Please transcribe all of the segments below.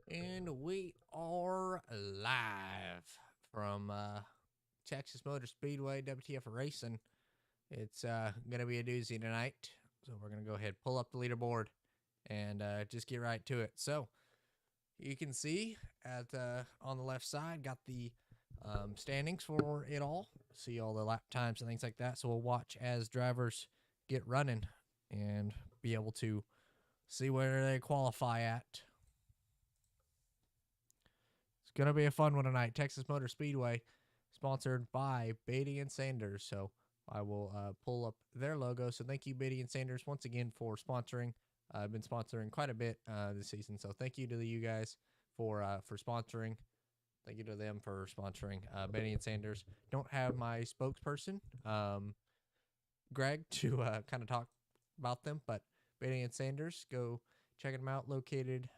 And we are live from Texas Motor Speedway, WTF Racing. It's going to be a doozy tonight. So we're going to go ahead, pull up the leaderboard, and just get right to it. So you can see at on the left side, got the standings for it all. See all the lap times and things like that. So we'll watch as drivers get running and be able to see where they qualify at. It's going to be a fun one tonight. Texas Motor Speedway, sponsored by Batey and Sanders. So I will pull up their logo. So thank you, Batey and Sanders, once again for sponsoring. I've been sponsoring quite a bit this season. So thank you to you guys for sponsoring. Thank you to them for sponsoring Batey and Sanders. Don't have my spokesperson, Greg, to kind of talk about them, but Batey and Sanders, go check them out. Located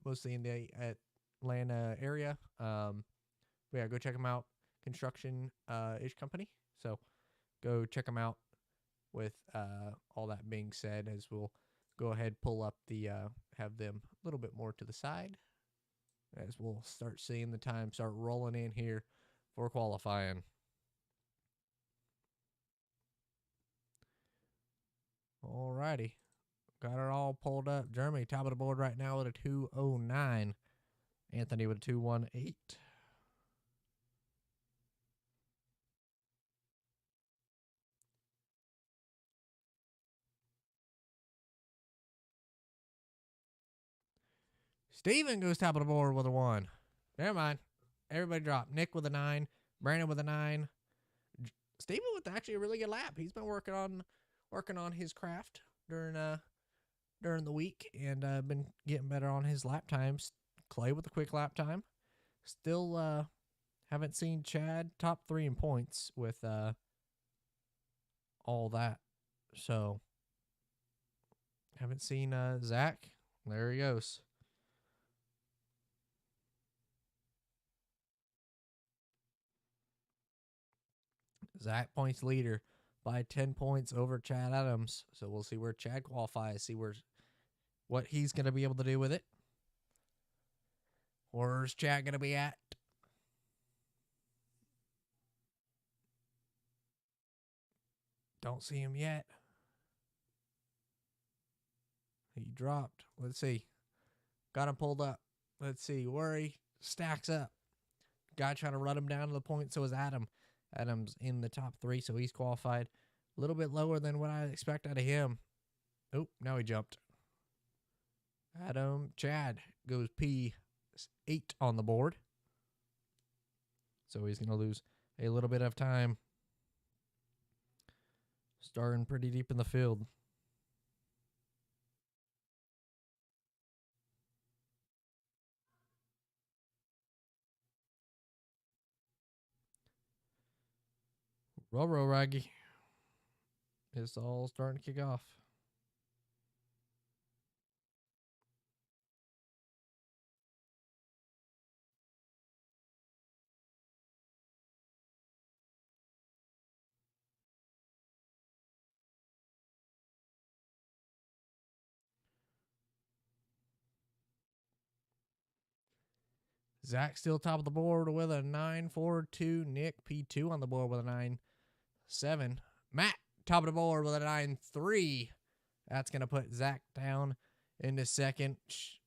mostly in the Atlanta area. Yeah, go check them out. Construction-ish company. So go check them out. With all that being said, as we'll go ahead, pull up the, have them a little bit more to the side, as we'll start seeing the time start rolling in here for qualifying. Alrighty. Got it all pulled up. Jeremy, top of the board right now with a 2:09. Anthony with a 2:18. Steven goes top of the board with a 1. Never mind. Everybody dropped. Nick with a 9. Brandon with a 9. Steven with actually a really good lap. He's been working on his craft during the week and been getting better on his lap times. Clay with a quick lap time. Still haven't seen Chad top 3 in points with all that. So haven't seen Zach. There he goes. Zach points leader by 10 points over Chad Adams. So we'll see where Chad qualifies, see what he's going to be able to do with it. Where's Chad going to be at? Don't see him yet. He dropped. Let's see. Got him pulled up. Let's see where he stacks up. Guy trying to run him down to the point, so is Adam. Adam's in the top 3, so he's qualified. A little bit lower than what I expect out of him. Oh, now he jumped. Chad goes P8 on the board. So he's going to lose a little bit of time. Starting pretty deep in the field. Row, Raggy. It's all starting to kick off. Zach still top of the board with a 9.42. Nick P2 on the board with a 9.7. Matt top of the board with a 9.3. That's going to put Zach down into second.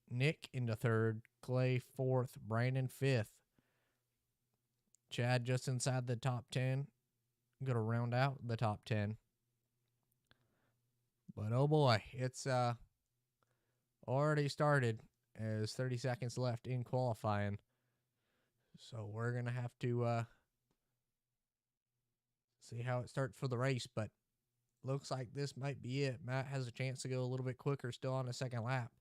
Nick into third. Clay fourth. Brandon fifth. Chad just inside the top 10. Going to round out the top 10. But oh boy, it's already started as 30 seconds left in qualifying. So we're going to have to see how it starts for the race, but looks like this might be it. Matt has a chance to go a little bit quicker still on the second lap.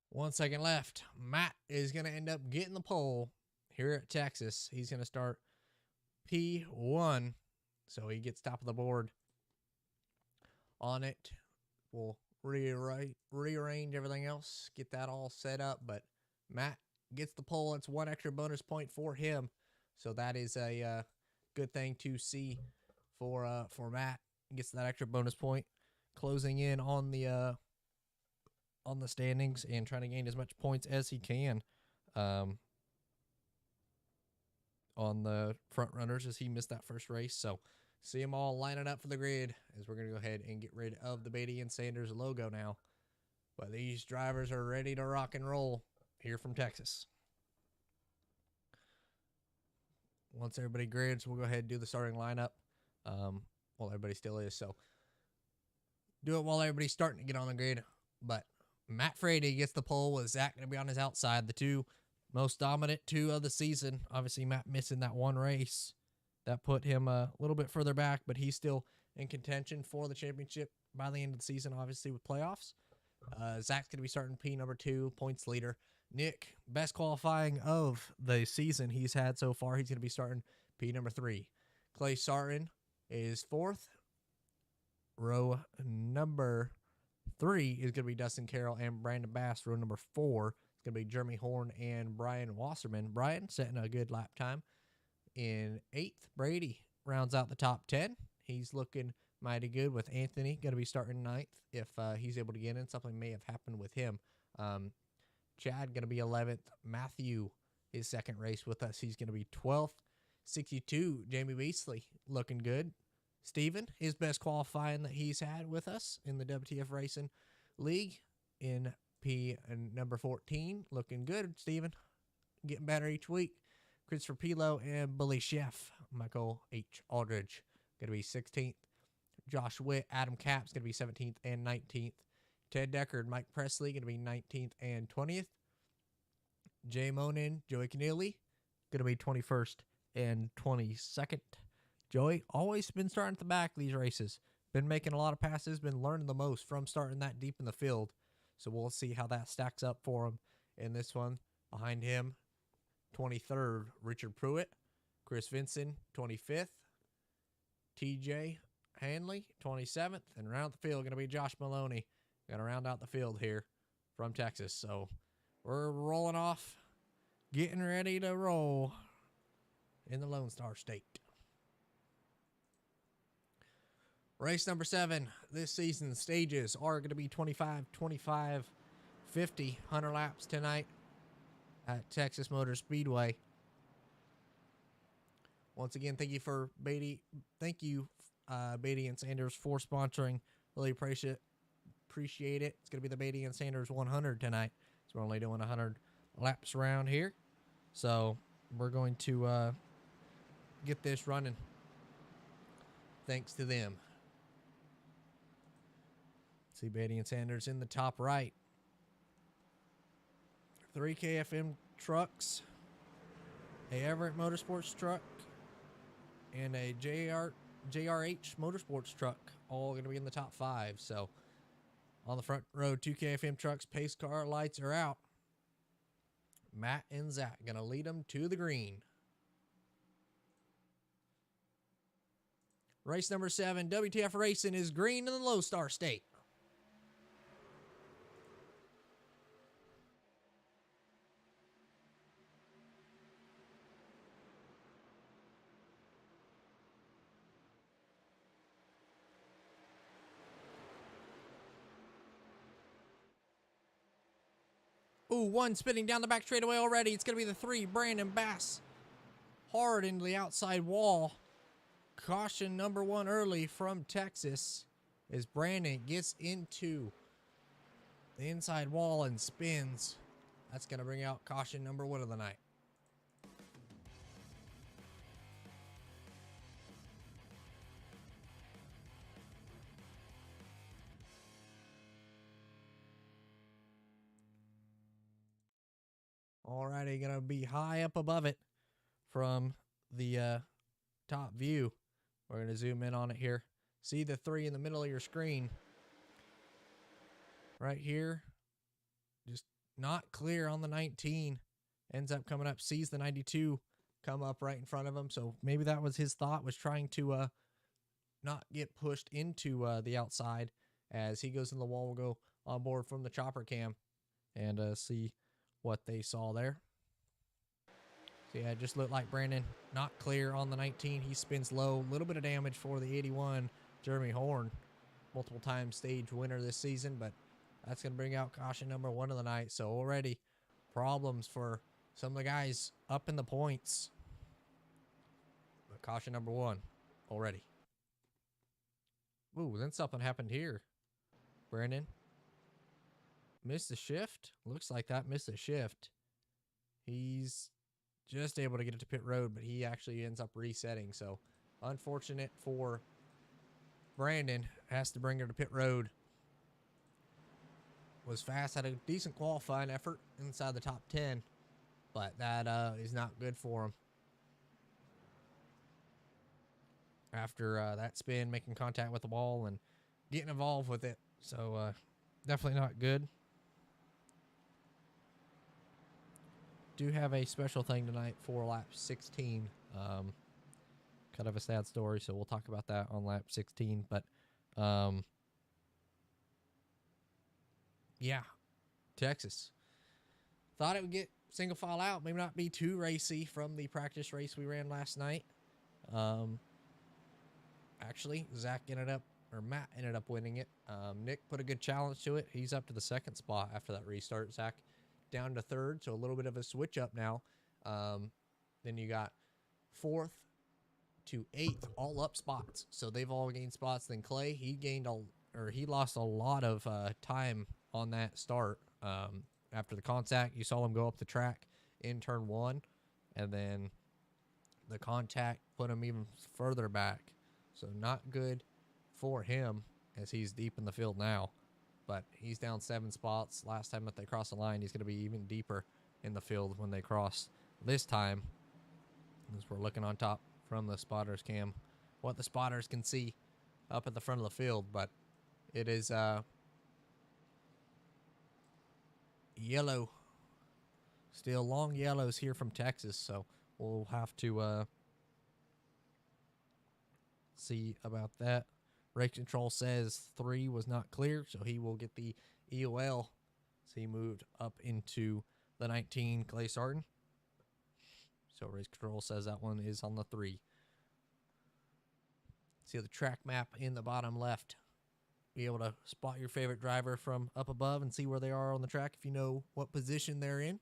One second left. Matt is going to end up getting the pole here at Texas. He's going to start P1, so he gets top of the board on it. We'll rearrange everything else, get that all set up. But Matt gets the pole. It's one extra bonus point for him. So that is a good thing to see for Matt. Gets that extra bonus point, closing in on the standings and trying to gain as much points as he can on the front runners as he missed that first race. So see them all lining up for the grid as we're going to go ahead and get rid of the Batey and Sanders logo now. But these drivers are ready to rock and roll here from Texas. Once everybody grids, we'll go ahead and do the starting lineup. Well, everybody still is, so do it while everybody's starting to get on the grid. But Matt Frady gets the pole with Zach going to be on his outside. The two most dominant two of the season. Obviously, Matt missing that one race. That put him a little bit further back, but he's still in contention for the championship by the end of the season, obviously, with playoffs. Zach's going to be starting P number 2, points leader. Nick, best qualifying of the season he's had so far. He's going to be starting P number 3. Clay Sartin is 4th. Row number 3 is going to be Dustin Carroll and Brandon Bass. Row number 4 is going to be Jeremy Horn and Brian Wasserman. Brian setting a good lap time. In 8th, Brady rounds out the top 10. He's looking mighty good with Anthony. Going to be starting 9th if he's able to get in. Something may have happened with him. Chad going to be 11th. Matthew, his second race with us, he's going to be 12th. 62, Jamie Beasley, looking good. Steven, his best qualifying that he's had with us in the WTF Racing League in P number 14. Looking good, Steven. Getting better each week. Christopher Pilo and Billy Chef. Michael H. Aldridge going to be 16th. Josh Witt, Adam Capps going to be 17th and 19th. Ted Deckard, Mike Presley going to be 19th and 20th. Jay Monin, Joey Keneally going to be 21st and 22nd. Joey always been starting at the back of these races. Been making a lot of passes, been learning the most from starting that deep in the field. So we'll see how that stacks up for him in this one. Behind him, 23rd, Richard Pruitt. Chris Vinson, 25th. TJ Hanley, 27th. And around the field, going to be Josh Maloney. Going to round out the field here from Texas. So we're rolling off, getting ready to roll in the Lone Star State. Race number 7 this season. Stages are going to be 25, 25, 50, 100 laps tonight at Texas Motor Speedway. Once again, thank you for Batey. Thank you, Batey and Sanders, for sponsoring. Really appreciate it. It's going to be the Batey and Sanders 100 tonight. So we're only doing 100 laps around here. So we're going to get this running thanks to them. See Batey and Sanders in the top right. 3 KFM trucks, a Everett Motorsports truck, and a JRH Motorsports truck, all going to be in the top 5. So on the front row, 2 KFM trucks, pace car lights are out. Matt and Zach going to lead them to the green. Race number 7, WTF Racing is green in the Lone Star State. Ooh, 1 spinning down the back straightaway already. It's going to be the 3, Brandon Bass. Hard into the outside wall. Caution number 1 early from Texas as Brandon gets into the inside wall and spins. That's going to bring out caution number 1 of the night. Alrighty, going to be high up above it from the top view. We're going to zoom in on it here. See the 3 in the middle of your screen. Right here. Just not clear on the 19. Ends up coming up, sees the 92 come up right in front of him. So maybe that was his thought, was trying to not get pushed into the outside As he goes in the wall, we'll go on board from the chopper cam and see what they saw there. So yeah, it just looked like Brandon not clear on the 19. He spins low. A little bit of damage for the 81, Jeremy Horn. Multiple time stage winner this season, but that's going to bring out caution number 1 of the night. So already problems for some of the guys up in the points. But caution number 1 already. Ooh, then something happened here. Brandon missed the shift. Looks like that missed a shift. He's just able to get it to pit road, but he actually ends up resetting. So unfortunate for Brandon. Has to bring her to pit road. Was fast, had a decent qualifying effort inside the top 10, but that is not good for him. After that spin, making contact with the wall and getting involved with it. So definitely not good. Do have a special thing tonight for lap 16. Kind of a sad story, so we'll talk about that on lap 16. But yeah, Texas. Thought it would get single file out. Maybe not be too racy from the practice race we ran last night. Actually, Matt ended up winning it. Nick put a good challenge to it. He's up to the 2nd spot after that restart. Zach down to 3rd, so a little bit of a switch up now. Then you got 4th to 8th, all up spots. So they've all gained spots. Then Clay, he lost a lot of time on that start. After the contact, you saw him go up the track in turn 1, and then the contact put him even further back. So not good for him as he's deep in the field now. But he's down 7 spots. Last time that they crossed the line, he's going to be even deeper in the field when they cross this time. As we're looking on top from the spotters cam, what the spotters can see up at the front of the field. But it is yellow. Still long yellows here from Texas. So we'll have to see about that. Race control says 3 was not clear, so he will get the EOL. So he moved up into the 19, Clay Sarton. So race control says that one is on the 3. See the track map in the bottom left. Be able to spot your favorite driver from up above and see where they are on the track if you know what position they're in.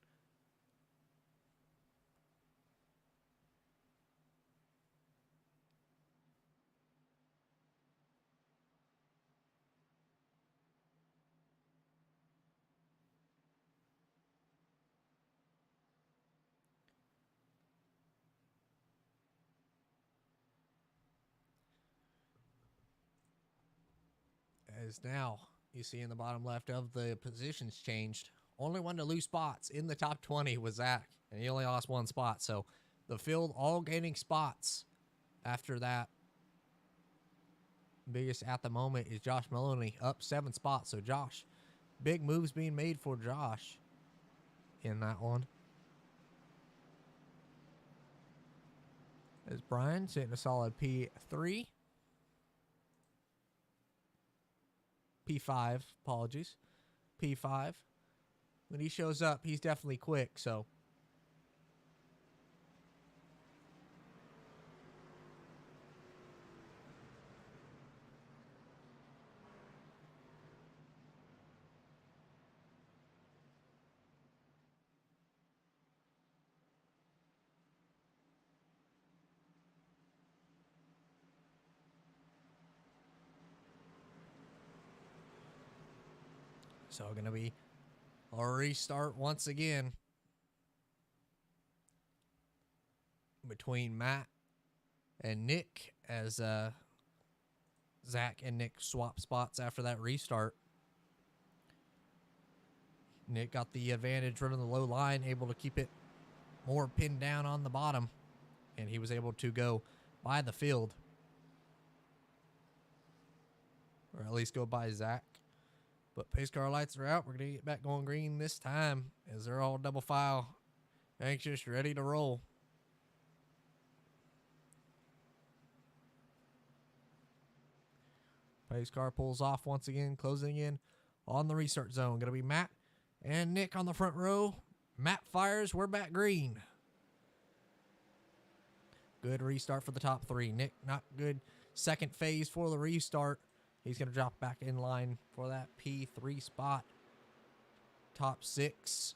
As now you see in the bottom left of the positions changed. Only one to lose spots in the top 20 was Zach, and he only lost 1 spot. So the field all gaining spots after that. Biggest at the moment is Josh Maloney, up 7 spots. So Josh, big moves being made for Josh in that one. As Brian sitting a solid P3. P5, apologies. P5. When he shows up, he's definitely quick, so. So going to be a restart once again between Matt and Nick as Zach and Nick swap spots after that restart. Nick got the advantage running the low line, able to keep it more pinned down on the bottom, and he was able to go by the field, or at least go by Zach. But pace car lights are out. We're going to get back going green this time as they're all double file, anxious, ready to roll. Pace car pulls off once again, closing in on the restart zone. Going to be Matt and Nick on the front row. Matt fires. We're back green. Good restart for the top three. Nick, not good. Second phase for the restart. He's going to drop back in line for that P3 spot. Top 6.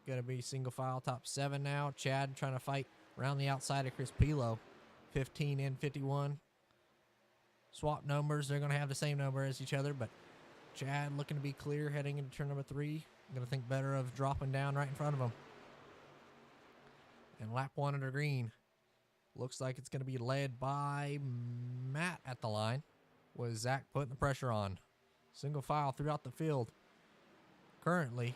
Going to be single file. Top 7 now. Chad trying to fight around the outside of Chris Pilo. 15 and 51. Swap numbers. They're going to have the same number as each other, but Chad looking to be clear heading into turn number 3. Going to think better of dropping down right in front of him. And lap 1 under green. Looks like it's going to be led by Matt at the line, with Zach putting the pressure on. Single file throughout the field. Currently,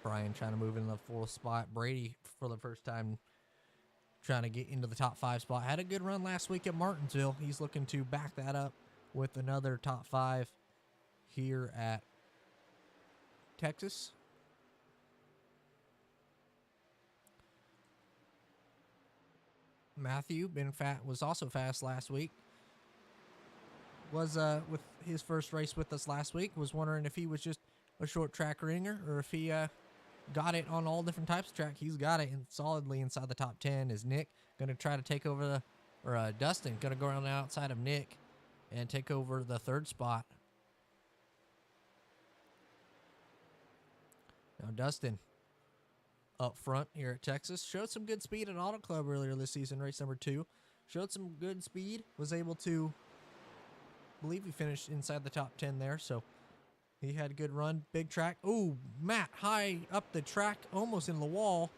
Brian trying to move in the 4th spot. Brady, for the first time, trying to get into the top 5 spot. Had a good run last week at Martinsville. He's looking to back that up with another top 5 here at Texas. Matthew was also fast last week. Was with his first race with us last week. Was wondering if he was just a short track ringer or if he got it on all different types of track. He's got it solidly inside the top 10. Is Nick going to try to take over Dustin going to go around the outside of Nick and take over the 3rd spot. Now Dustin up front here at Texas. Showed some good speed at Auto Club earlier this season, race number 2. Showed some good speed. Was able to, I believe he finished inside the top 10 there, so he had a good run. Big track. Ooh, Matt high up the track, almost in the wall.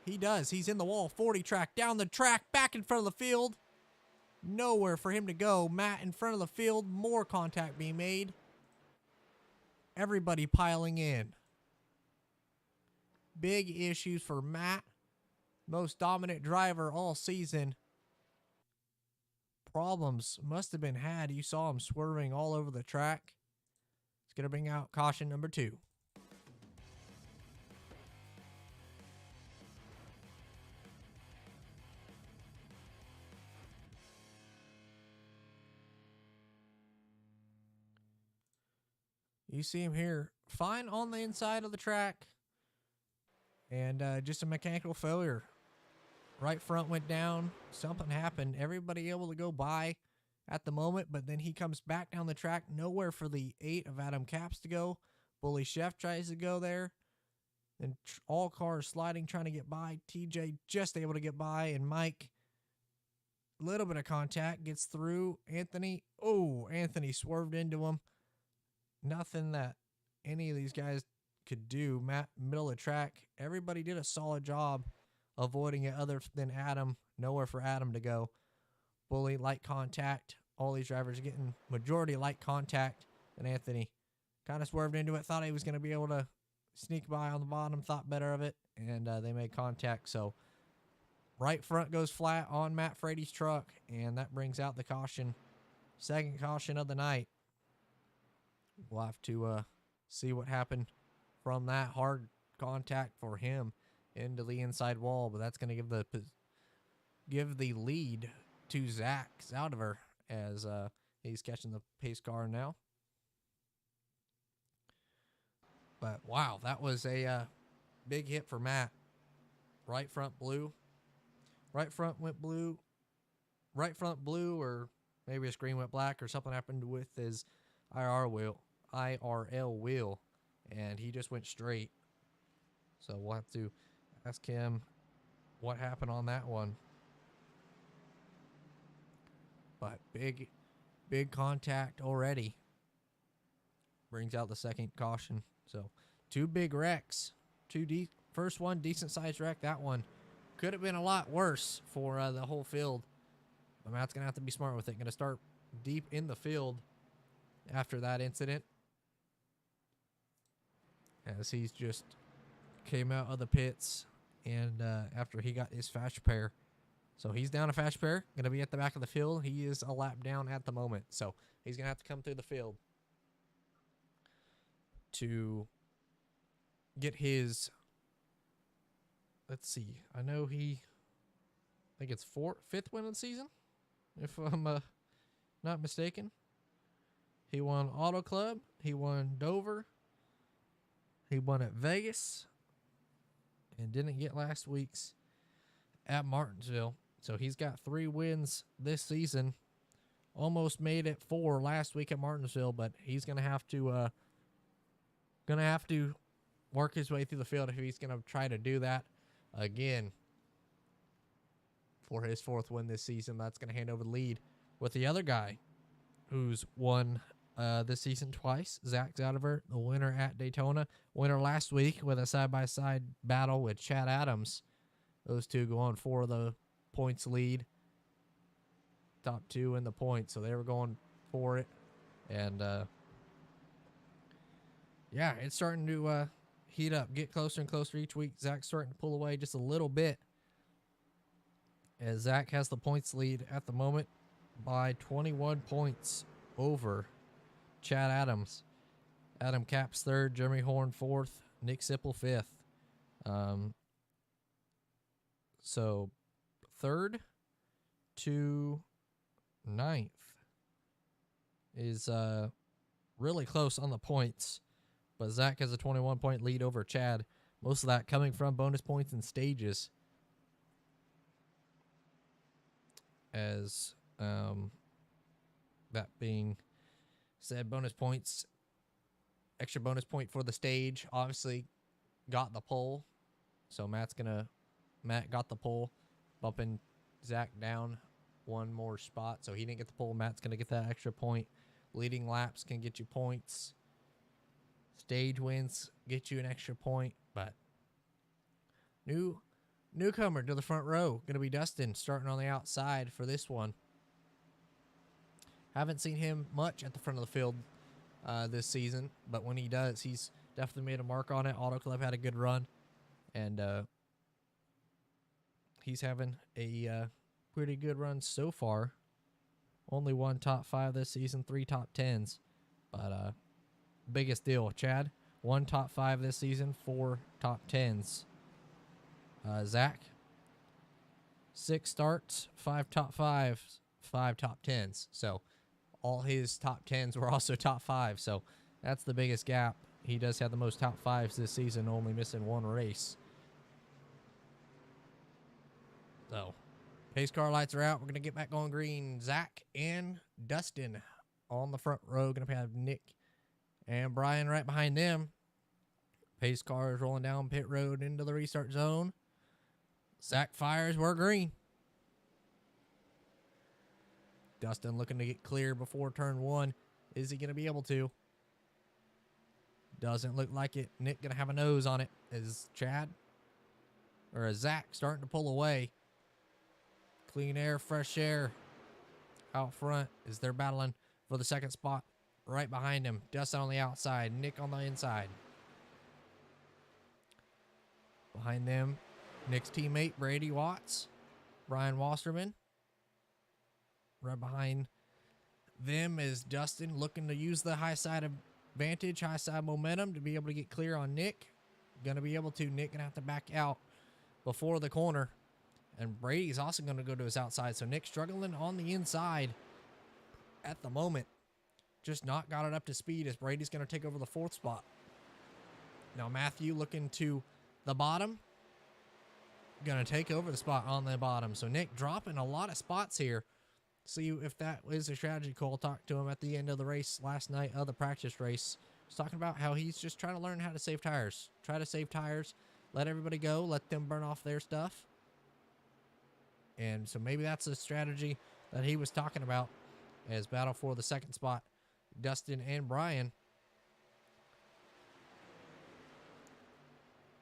He does. He's in the wall. 40 track, down the track, back in front of the field. Nowhere for him to go. Matt in front of the field. More contact being made. Everybody piling in. Big issues for Matt. Most dominant driver all season. Problems must have been had. You saw him swerving all over the track. It's going to bring out caution number 2. You see him here. Fine on the inside of the track. And just a mechanical failure. Right front went down. Something happened. Everybody able to go by at the moment, but then he comes back down the track. Nowhere for the 8 of Adam Capps to go. Bully Chef tries to go there. Then all cars sliding, trying to get by. TJ just able to get by. And Mike, a little bit of contact, gets through. Anthony swerved into him. Nothing that any of these guys could do. Matt, middle of the track. Everybody did a solid job avoiding it other than Adam. Nowhere for Adam to go. Bully, light contact. All these drivers getting majority light contact. And Anthony kind of swerved into it. Thought he was going to be able to sneak by on the bottom. Thought better of it. And they made contact. So right front goes flat on Matt Frady's truck. And that brings out the caution. Second caution of the night. We'll have to see what happened from that hard contact for him into the inside wall. But that's going to give the lead to Zach Zaldivar as he's catching the pace car now. But wow, that was a big hit for Matt. Right front blue. Right front went blue. Right front blue, or maybe his screen went black or something happened with his IRL wheel, and he just went straight. So we'll have to ask him what happened on that one. But big contact already. Brings out the second caution. So 2 big wrecks. First one, decent sized wreck. That one could have been a lot worse for the whole field. But Matt's going to have to be smart with it. Going to start deep in the field after that incident, as he's just came out of the pits and after he got his fast repair. So he's down a fast repair, going to be at the back of the field. He is a lap down at the moment, so he's going to have to come through the field to get his, let's see, I know he think it's fifth win of the season, if I'm not mistaken. He won Auto Club. He won Dover. He won at Vegas. And didn't get last week's at Martinsville. So he's got 3 wins this season. Almost made it 4 last week at Martinsville, but he's gonna have to work his way through the field if he's gonna try to do that again for his 4th win this season. That's gonna hand over the lead with the other guy who's won this season twice, Zach Zoutiver, the winner at Daytona, winner last week with a side-by-side battle with Chad Adams. Those two go on for the points lead. Top 2 in the points, so they were going for it. And, yeah, it's starting to heat up, get closer and closer each week. Zach's starting to pull away just a little bit, as Zach has the points lead at the moment by 21 points over Chad Adams. Adam Capps 3rd, Jeremy Horn 4th, Nick Sipple 5th. So 3rd to 9th is really close on the points, but Zach has a 21-point lead over Chad. Most of that coming from bonus points and stages. As that being said, bonus points, extra bonus point for the stage, obviously got the pole. So Matt got the pole, bumping Zach down 1 more spot. So he didn't get the pole. Matt's going to get that extra point. Leading laps can get you points. Stage wins get you an extra point. But newcomer to the front row, going to be Dustin, starting on the outside for this one. Haven't seen him much at the front of the field this season, but when he does, he's definitely made a mark on it. Auto Club had a good run, and he's having a pretty good run so far. Only 1 top 5 this season, 3 top 10s, but biggest deal. Chad, 1 top 5 this season, 4 top 10s. Zach, 6 starts, 5 top 5s, 5 top 10s. So all his top 10s were also top 5. So that's the biggest gap. He does have the most top 5s this season, only missing 1 race. So pace car lights are out. We're going to get back on green. Zach and Dustin on the front row. Going to have Nick and Brian right behind them. Pace car is rolling down pit road into the restart zone. Zach fires. We're green. Dustin looking to get clear before turn 1. Is he going to be able to? Doesn't look like it. Nick going to have a nose on it. Is Zach starting to pull away? Clean air, fresh air out front as they're battling for the 2nd spot right behind him. Dustin on the outside, Nick on the inside. Behind them, Nick's teammate, Brady Watts, Brian Wasserman. Right behind them is Dustin looking to use the high side advantage, high side momentum to be able to get clear on Nick. Going to be able to. Nick going to have to back out before the corner. And Brady's also going to go to his outside. So Nick struggling on the inside at the moment. Just not got it up to speed as Brady's going to take over the 4th spot. Now Matthew looking to the bottom. Going to take over the spot on the bottom. So Nick dropping a lot of spots here. See if that is a strategy call. Talked to him at the end of the race last night of the practice race. He's talking about how he's just trying to learn how to save tires. Try to save tires. Let everybody go. Let them burn off their stuff. And so maybe that's a strategy that he was talking about as battle for the 2nd spot. Dustin and Brian.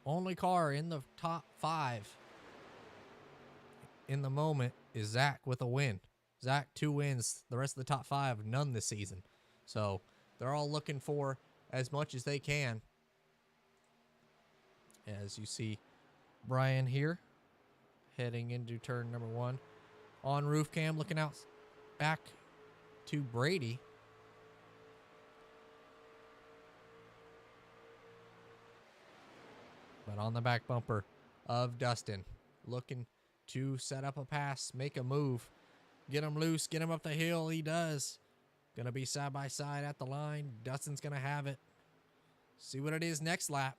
Only car in the top 5 in the moment is Zach with a win. Zach, 2 wins. The rest of the top 5, none this season. So they're all looking for as much as they can. As you see Brian here heading into turn number 1. On roof cam, looking out back to Brady. But on the back bumper of Dustin, looking to set up a pass, make a move, get him loose, get him up the hill. He does. Gonna be side by side at the line. Dustin's gonna have it. See what it is next lap.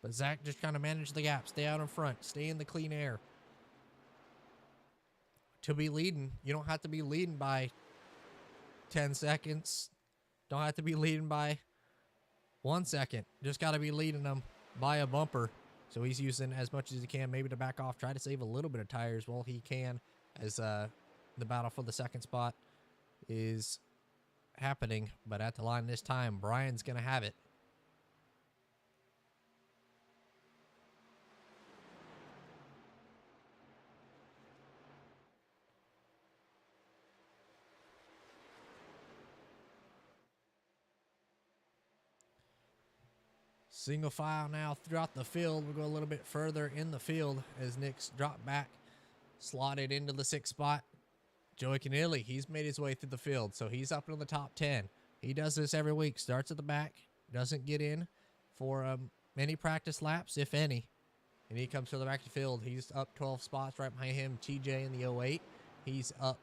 But Zach just trying to manage the gap, stay out in front, stay in the clean air. To be leading, you don't have to be leading by 10 seconds. Don't have to be leading by 1 second. Just got to be leading them by a bumper. So he's using as much as he can, maybe to back off, try to save a little bit of tires while he can, as the battle for the second spot is happening. But at the line this time, Brian's going to have it. Single file now throughout the field. We'll go a little bit further in the field as Nick's dropped back, slotted into the 6th spot. Joey Canilli, he's made his way through the field, so he's up in the top 10. He does this every week. Starts at the back, doesn't get in for many practice laps, if any. And he comes to the back of the field. He's up 12 spots right behind him. TJ in the 08. He's up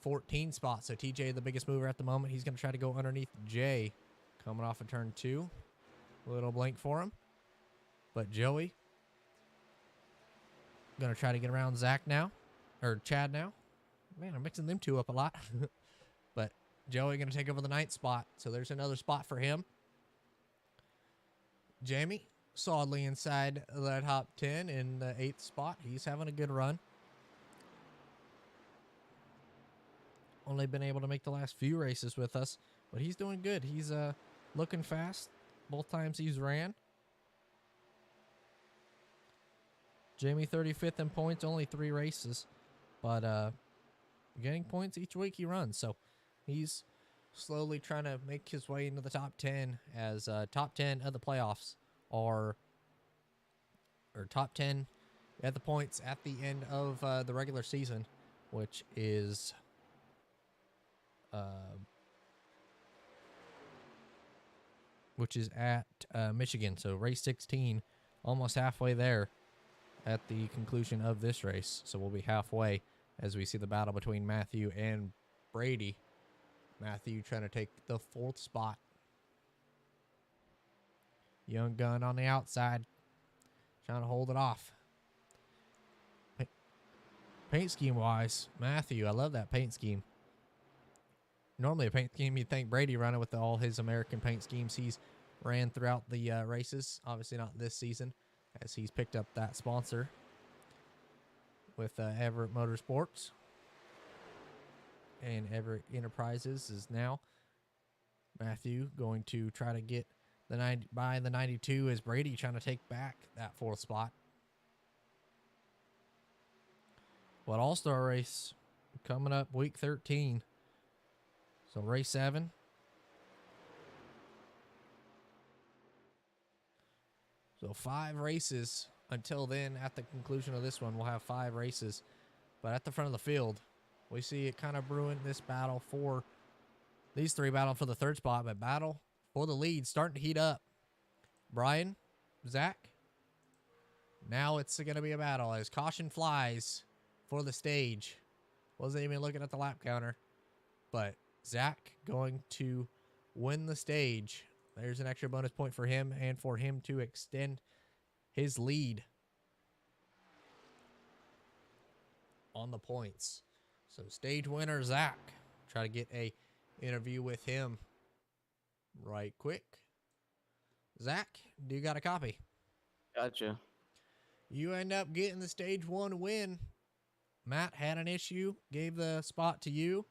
14 spots. So TJ, the biggest mover at the moment, he's going to try to go underneath Jay coming off of turn 2. A little blank for him. But Joey going to try to get around Zach now. Or Chad now. Man, I'm mixing them two up a lot. But Joey going to take over the 9th spot. So there's another spot for him. Jamie, solidly inside the top 10 in the 8th spot. He's having a good run. Only been able to make the last few races with us. But he's doing good. He's looking fast. Both times he's ran. Jamie 35th in points, only 3 races. But getting points each week he runs. So he's slowly trying to make his way into the top 10 as top 10 of the playoffs are, or top 10 at the points at the end of the regular season, which is at Michigan. So race 16, almost halfway there at the conclusion of this race. So we'll be halfway as we see the battle between Matthew and Brady. Matthew trying to take the 4th spot. Young gun on the outside, trying to hold it off. Paint scheme wise, Matthew, I love that paint scheme. Normally a paint scheme, you'd think Brady running with all his American paint schemes he's ran throughout the races. Obviously not this season, as he's picked up that sponsor with Everett Motorsports. And Everett Enterprises is now Matthew going to try to get the 92 as Brady trying to take back that 4th spot. What All-Star race coming up week 13. So race 7. So 5 races until then. At the conclusion of this one, we'll have 5 races. But at the front of the field, we see it kind of brewing this battle for these 3 battle for the 3rd spot, but battle for the lead starting to heat up. Brian, Zach, now it's going to be a battle as caution flies for the stage. Wasn't even looking at the lap counter, but Zach going to win the stage. There's an extra bonus point for him and for him to extend his lead on the points. So stage winner, Zach. Try to get a interview with him right quick. Zach, do you got a copy? Gotcha. You end up getting the stage 1 win. Matt had an issue, gave the spot to you,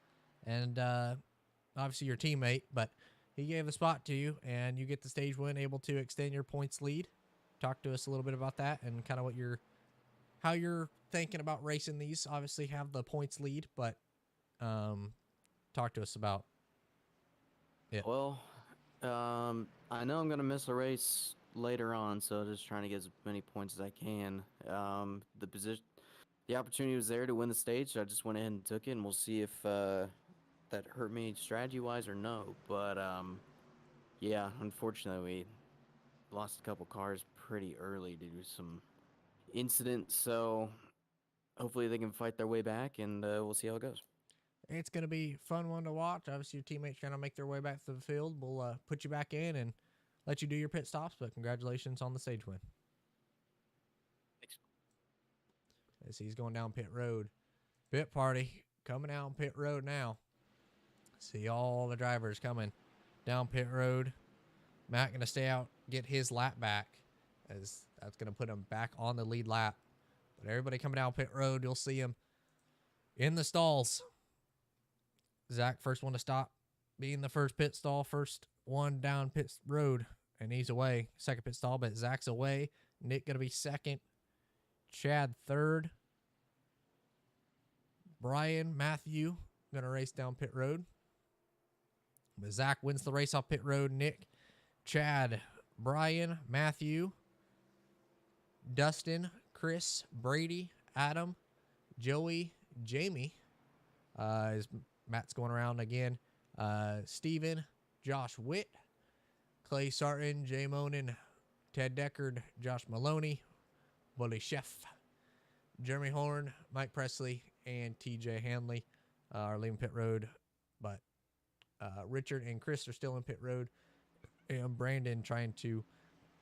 and obviously your teammate, but he gave the spot to you, and you get the stage win, able to extend your points lead. Talk to us a little bit about that and kind of what how you're thinking about racing these. Obviously have the points lead, but talk to us about it. Well, I know I'm going to miss a race later on, so just trying to get as many points as I can. The opportunity was there to win the stage, so I just went ahead and took it, and we'll see if that hurt me strategy-wise or no. But, yeah, unfortunately, we lost a couple cars pretty early due to some incidents, so hopefully they can fight their way back, and we'll see how it goes. It's going to be a fun one to watch. Obviously, your teammates trying to make their way back to the field. We'll put you back in and let you do your pit stops, but congratulations on the stage win. Thanks. As he's going down pit road. Pit party coming down pit road now. See all the drivers coming down pit road. Matt going to stay out, get his lap back, as that's going to put him back on the lead lap. But everybody coming down pit road, you'll see him in the stalls. Zach, first one to stop, being the first pit stall, first one down pit road, and he's away. Second pit stall, but Zach's away. Nick going to be second. Chad third. Brian, Matthew going to race down pit road. But Zach wins the race off pit road. Nick, Chad, Brian, Matthew, Dustin, Chris, Brady, Adam, Joey, Jamie. As Matt's going around again. Steven, Josh Witt, Clay Sarton, Jay Monin, Ted Deckard, Josh Maloney, Bully Chef, Jeremy Horn, Mike Presley, and TJ Hanley are leaving pit road. But Richard and Chris are still in pit road. And Brandon trying to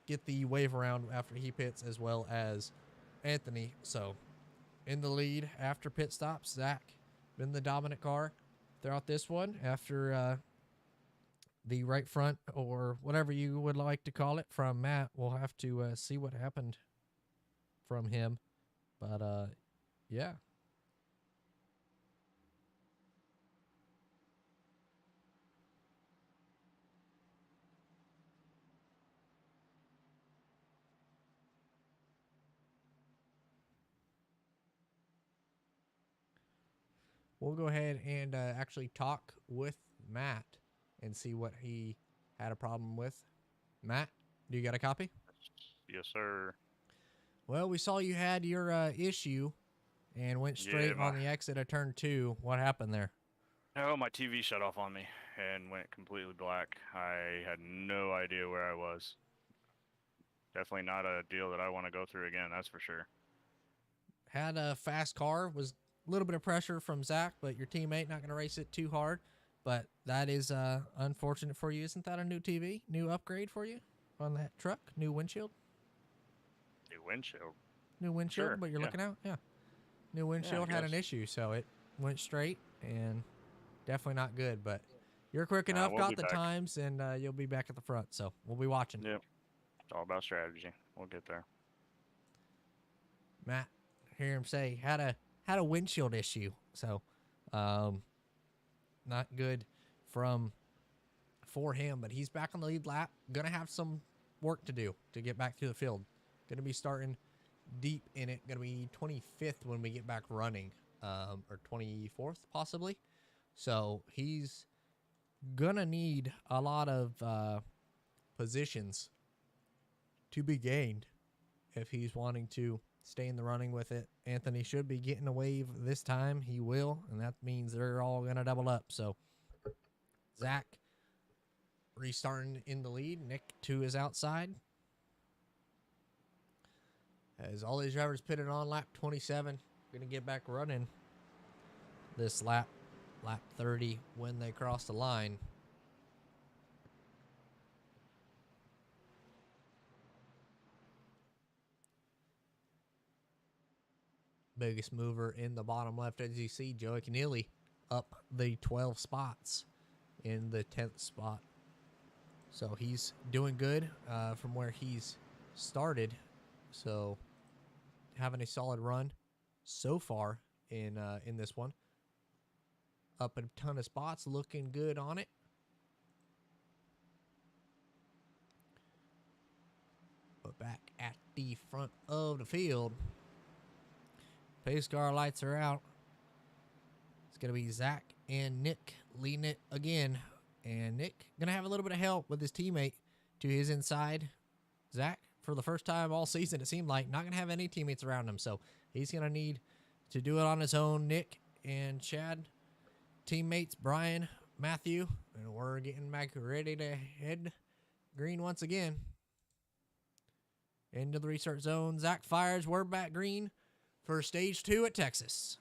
get the wave around after he pits, as well as Anthony. So in the lead after pit stops, Zach been the dominant car throughout this one after the right front, or whatever you would like to call it, from Matt. We'll have to see what happened from him. But yeah. We'll go ahead and actually talk with Matt and see what he had a problem with. Matt, do you got a copy? Yes, sir. Well, we saw you had your issue and went straight Yeah, on the exit of turn 2. What happened there? Oh, my TV shut off on me and went completely black. I had no idea where I was. Definitely not a deal that I want to go through again, that's for sure. Had a fast car, was a little bit of pressure from Zach, but your teammate not going to race it too hard. But that is unfortunate for you. Isn't that a new TV, new upgrade for you on that truck? New windshield? New windshield. New windshield, Sure, but you're yeah. looking out? Yeah. New windshield had an guess. issue, so it went straight and definitely not good. But you're quick enough, we'll got be the back. times, and you'll be back at the front. So we'll be watching. Yep. It's all about strategy. We'll get there. Matt, hear him say had a windshield issue, so not good for him. But he's back on the lead lap. Gonna have some work to do to get back to the field. Gonna be starting deep in it. Gonna be 25th when we get back running, or 24th possibly. So he's gonna need a lot of positions to be gained if he's wanting to stay in the running with it. Anthony should be getting a wave this time. He will, and that means they're all going to double up. So Zach restarting in the lead. Nick to his outside. As all these drivers pitted on lap 27, going to get back running this lap 30 when they cross the line. Biggest mover in the bottom left, as you see, Joey Keneally up the 12 spots in the 10th spot. So he's doing good from where he's started. So having a solid run so far in this one. Up a ton of spots, looking good on it. But back at the front of the field, pace car lights are out. It's going to be Zach and Nick leading it again. And Nick going to have a little bit of help with his teammate to his inside. Zach, for the first time all season, it seemed like, not going to have any teammates around him. So he's going to need to do it on his own. Nick and Chad, teammates, Brian, Matthew. And we're getting back ready to head green once again. Into the restart zone. Zach fires. We're back green. for stage 2 at Texas.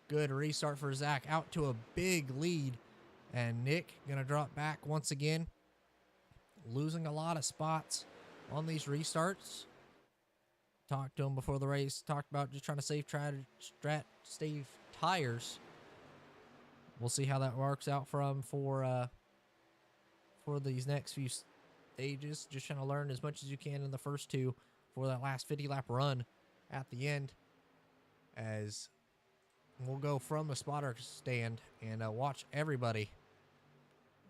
Good restart for Zach, out to a big lead. And Nick going to drop back once again, losing a lot of spots on these restarts. Talked to him before the race, talked about just trying to save tires. We'll see how that works out for him for these next few stages. Just trying to learn as much as you can in the first 2 for that last 50-lap run at the end. As we'll go from the spotter stand and watch everybody,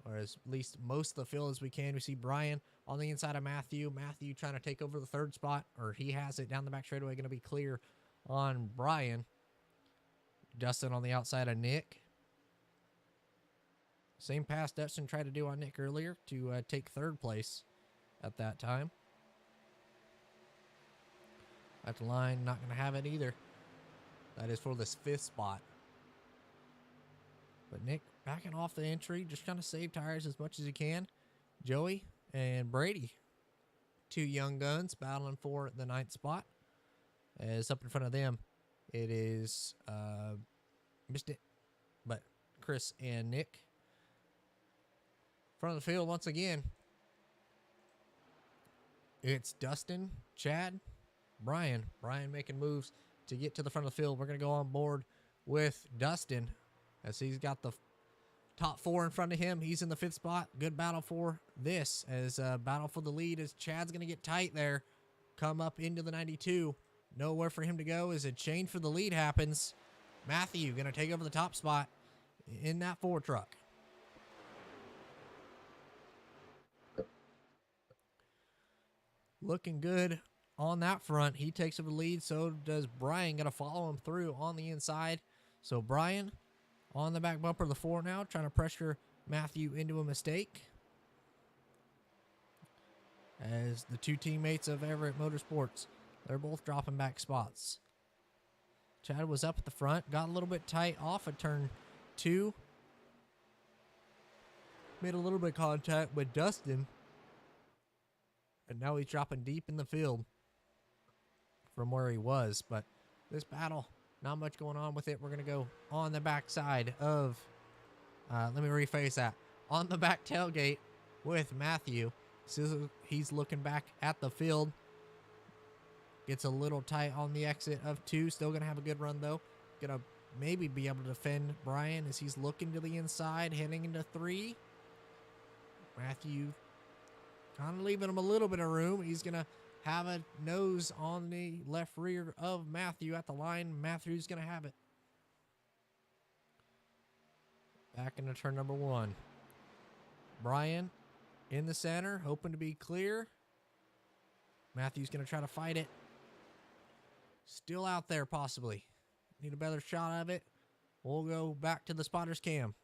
or at least most of the field as we can. We see Brian on the inside of Matthew. Matthew trying to take over the 3rd spot, or he has it down the back straightaway, going to be clear on Brian. Dustin on the outside of Nick. Same pass Dustin tried to do on Nick earlier to take 3rd place at that time. At the line, not going to have it either. That is for this 5th spot. But Nick backing off the entry, just trying to save tires as much as he can. Joey and Brady, 2 young guns battling for the 9th spot. As up in front of them, it is missed it, but Chris and Nick. Front of the field once again, it's Dustin, Chad, Brian. Brian making moves to get to the front of the field. We're going to go on board with Dustin as he's got the top 4 in front of him. He's in the 5th spot. Good battle for this, as battle for the lead as Chad's going to get tight there. Come up into the 92. Nowhere for him to go as a change for the lead happens. Matthew going to take over the top spot in that 4 truck. Looking good on that front. He takes over the lead. So does Brian. Going to follow him through on the inside. So Brian on the back bumper of the 4 now, trying to pressure Matthew into a mistake. As the 2 teammates of Everett Motorsports, they're both dropping back spots. Chad was up at the front, got a little bit tight off of turn 2. Made a little bit of contact with Dustin. And now he's dropping deep in the field from where he was. But this battle, not much going on with it. We're going to go on the back side of, let me rephrase that, on the back tailgate with Matthew. So he's looking back at the field. Gets a little tight on the exit of 2. Still going to have a good run, though. Going to maybe be able to defend Brian as he's looking to the inside, heading into 3. Matthew kind of leaving him a little bit of room. He's going to have a nose on the left rear of Matthew at the line. Matthew's going to have it. Back into turn number 1. Brian in the center, hoping to be clear. Matthew's going to try to fight it. Still out there, possibly. Need a better shot of it. We'll go back to the spotter's cam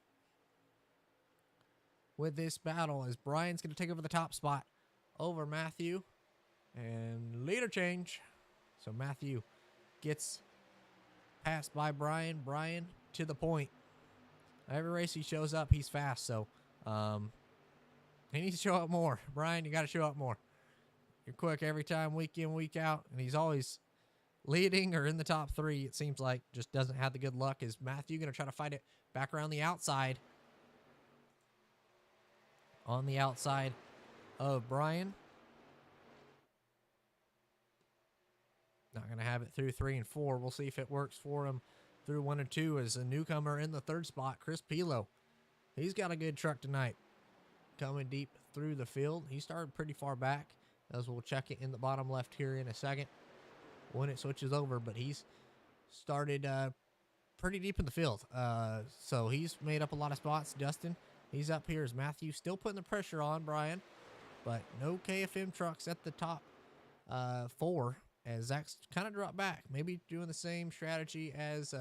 with this battle as Brian's going to take over the top spot over Matthew. And leader change. So Matthew gets passed by Brian. Brian to the point. Every race he shows up, he's fast. So he needs to show up more. Brian, you got to show up more. You're quick every time, week in, week out. And he's always leading or in the top 3, it seems like. Just doesn't have the good luck. Is Matthew going to try to fight it back around the outside? On the outside of Brian. Not going to have it through 3 and 4. We'll see if it works for him through 1 and 2 as a newcomer in the 3rd spot, Chris Pilo. He's got a good truck tonight. Coming deep through the field. He started pretty far back, as we'll check it in the bottom left here in a second when it switches over. But he's started pretty deep in the field. So he's made up a lot of spots. Dustin, he's up here as Matthew, still putting the pressure on Brian. But no KFM trucks at the top 4. As Zach's kind of dropped back. Maybe doing the same strategy as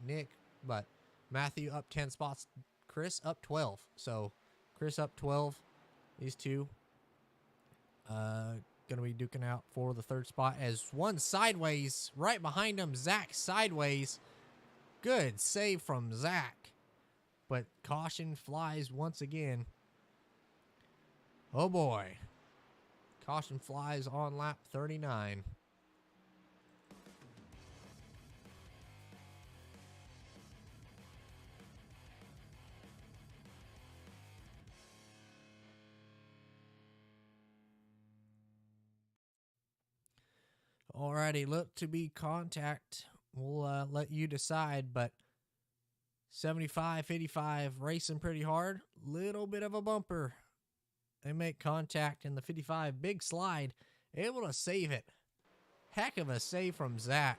Nick. But Matthew up 10 spots. Chris up 12. So Chris up 12. These two going to be duking out for the 3rd spot. As one sideways right behind him. Zach sideways. Good save from Zach. But caution flies once again. Oh boy. Caution flies on lap 39. Alrighty, look to be contact. We'll let you decide, but 75, 55, racing pretty hard. Little bit of a bumper. They make contact in the 55. Big slide. Able to save it. Heck of a save from Zach.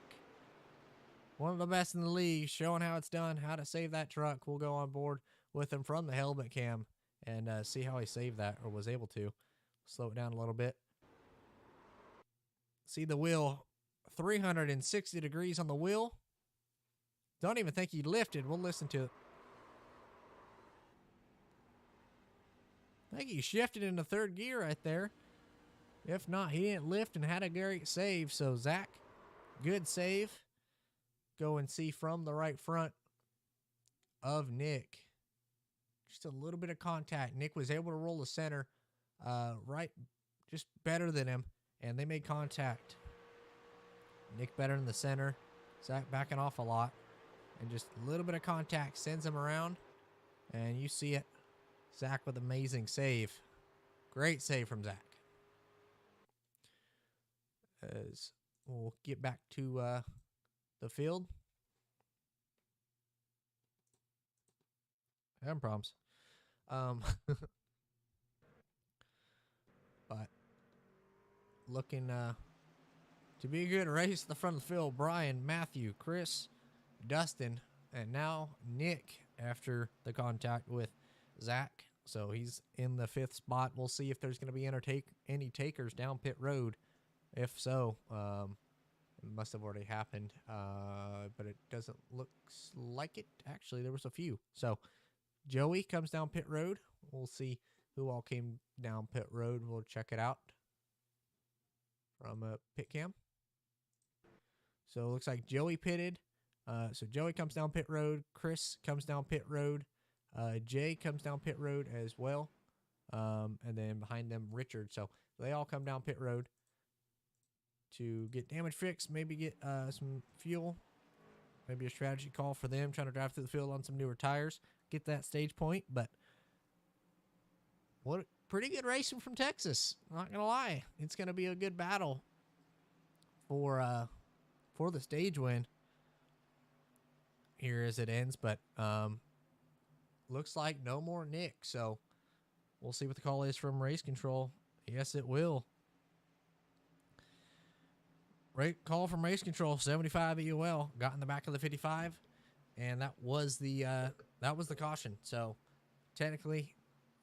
One of the best in the league, showing how it's done, how to save that truck. We'll go on board with him from the helmet cam and see how he saved that, or was able to. Slow it down a little bit. See the wheel, 360 degrees on the wheel. Don't even think he lifted. We'll listen to it. I think he shifted into third gear right there. If not, he didn't lift and had a great save. So Zach, good save. Go and see from the right front of Nick. Just a little bit of contact. Nick was able to roll the center right, just better than him. And they made contact. Nick better in the center. Zach backing off a lot. And just a little bit of contact sends him around. And you see it. Zach with amazing save. Great save from Zach. As we'll get back to the field. Having problems. But looking to be a good race at the front of the field. Brian, Matthew, Chris, Dustin, and now Nick after the contact with Zach. So he's in the 5th spot. We'll see if there's going to be any takers down pit road. If so, it must have already happened, but it doesn't look like it. Actually, there was a few. So Joey comes down pit road. We'll see who all came down pit road. We'll check it out from a pit cam. So it looks like Joey pitted. So Joey comes down pit road. Chris comes down pit road. Jay comes down pit road as well. And then behind them, Richard. So they all come down pit road to get damage fixed, maybe get some fuel, maybe a strategy call for them, trying to drive through the field on some newer tires, get that stage point. But what pretty good racing from Texas, not gonna lie. It's gonna be a good battle for the stage win here as it ends. But looks like no more Nick, so we'll see what the call is from race control. Yes, it will. Right call from race control. 75 EOL got in the back of the 55, and that was the caution. So technically,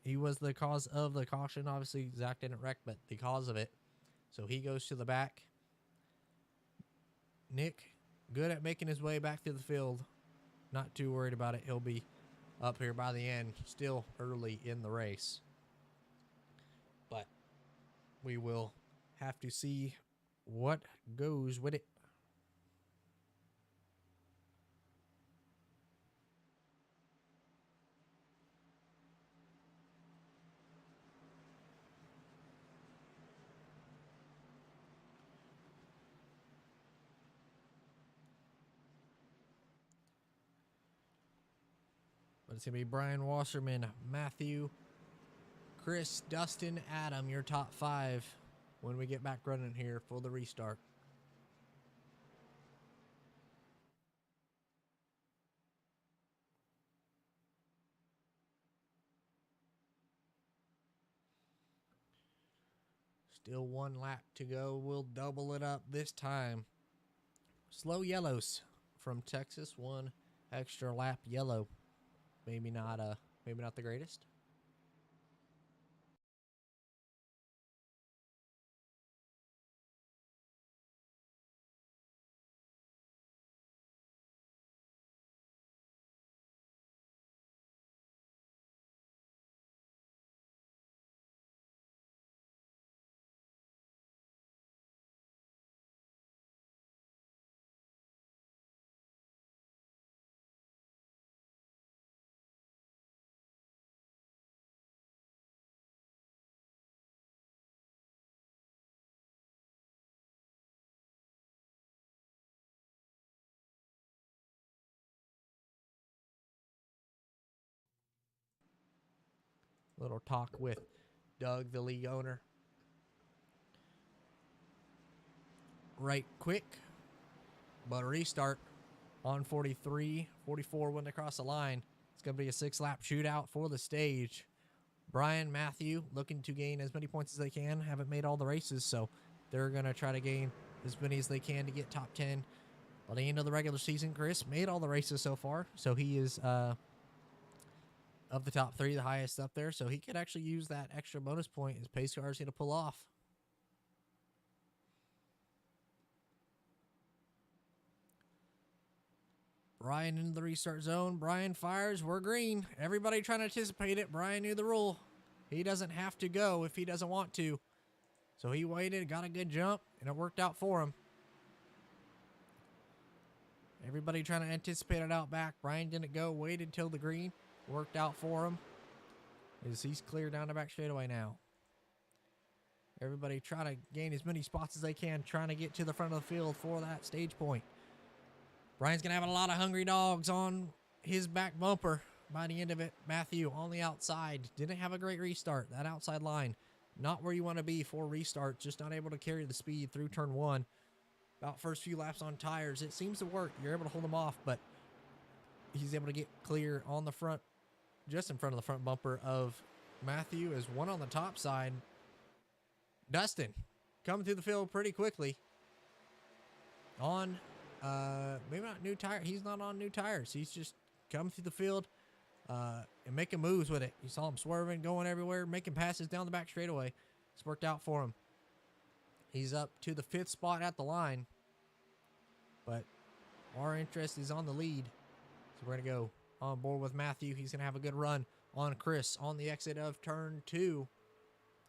he was the cause of the caution. Obviously, Zach didn't wreck, but the cause of it. So he goes to the back. Nick, good at making his way back to the field. Not too worried about it. He'll be up here by the end. Still early in the race, but we will have to see what goes with it. But it's going to be Brian Wasserman, Matthew, Chris, Dustin, Adam, your top 5 when we get back running here for the restart. Still 1 lap to go. We'll double it up this time. Slow yellows from Texas. 1 extra lap yellow. Maybe not the greatest. Little talk with Doug, the league owner. Right quick, but a restart on 43, 44 when they cross the line. It's going to be a 6-lap shootout for the stage. Brian, Matthew looking to gain as many points as they can. Haven't made all the races, so they're going to try to gain as many as they can to get top 10 by the end of the regular season. Chris made all the races so far, so he is of the top 3, the highest up there, so he could actually use that extra bonus point his pace car is going to pull off. Brian into the restart zone. Brian fires. We're green. Everybody trying to anticipate it. Brian knew the rule. He doesn't have to go if he doesn't want to. So he waited, got a good jump, and it worked out for him. Everybody trying to anticipate it out back. Brian didn't go, waited till the green. Worked out for him. As he's clear down the back straightaway now. Everybody trying to gain as many spots as they can, trying to get to the front of the field for that stage point. Brian's going to have a lot of hungry dogs on his back bumper by the end of it. Matthew on the outside. Didn't have a great restart. That outside line, not where you want to be for restart. Just not able to carry the speed through turn 1. About first few laps on tires. It seems to work. You're able to hold him off, but he's able to get clear on the front, just in front of the front bumper of Matthew. Is one on the top side. Dustin coming through the field pretty quickly. On maybe not new tire. He's not on new tires. He's just coming through the field and making moves with it. You saw him swerving, going everywhere, making passes down the back straightaway. It's worked out for him. He's up to the 5th spot at the line, but our interest is on the lead. So we're going to go on board with Matthew. He's going to have a good run on Chris on the exit of turn 2.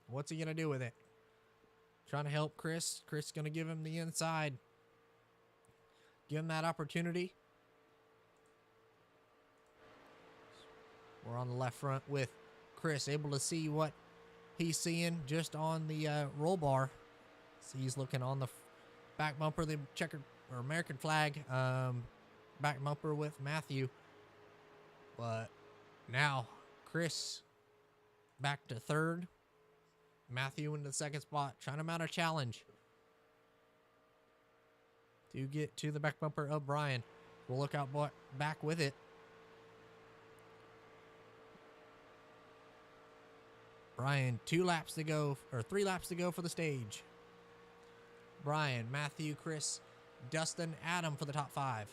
What's he going to do with it? Trying to help Chris. Chris going to give him the inside. Give him that opportunity. We're on the left front with Chris, able to see what he's seeing just on the roll bar. So he's looking on the back bumper, the checkered or American flag back bumper with Matthew. But now Chris back to 3rd. Matthew into the 2nd spot, trying to mount a challenge to get to the back bumper of Brian. We'll look out back with it. Brian, 2 laps to go, or 3 laps to go for the stage. Brian, Matthew, Chris, Dustin, Adam for the top 5.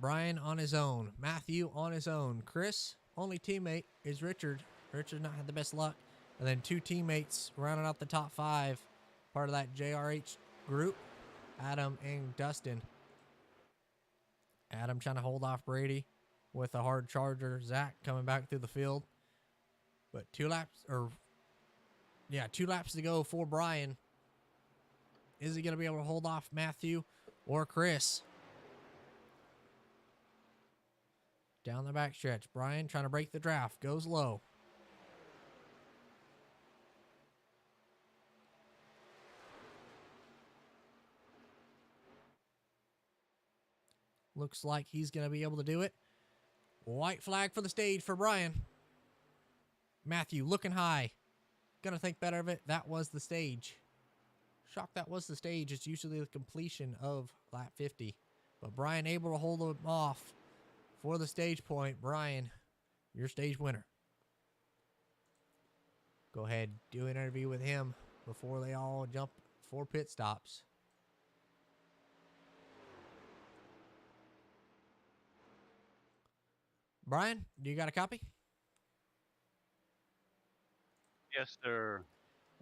Brian on his own. Matthew on his own. Chris, only teammate is Richard. Richard's not had the best luck. And then 2 teammates rounding out the top 5. Part of that JRH group. Adam and Dustin. Adam trying to hold off Brady with a hard charger. Zach coming back through the field. But 2 laps to go for Brian. Is he going to be able to hold off Matthew or Chris? Down the back stretch. Brian trying to break the draft. Goes low. Looks like he's going to be able to do it. White flag for the stage for Brian. Matthew looking high. Going to think better of it. That was the stage. Shocked that was the stage. It's usually the completion of lap 50. But Brian able to hold him off for the stage point. Brian, your stage winner. Go ahead, do an interview with him before they all jump for pit stops. Brian, do you got a copy? Yes, sir.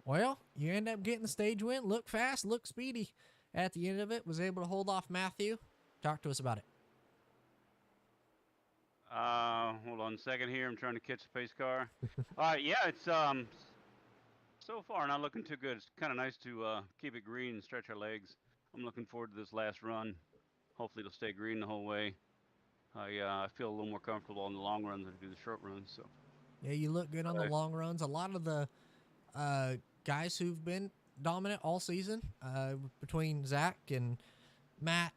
Well, you end up getting the stage win. Look fast, look speedy. At the end of it, was able to hold off Matthew. Talk to us about it. Hold on a second here. I'm trying to catch the pace car. All right, yeah, it's so far not looking too good. It's kind of nice to keep it green and stretch our legs. I'm looking forward to this last run. Hopefully it'll stay green the whole way. I feel a little more comfortable on the long runs than I do the short runs. So Yeah, you look good on the long runs. A lot of the guys who've been dominant all season, between Zach and Matt,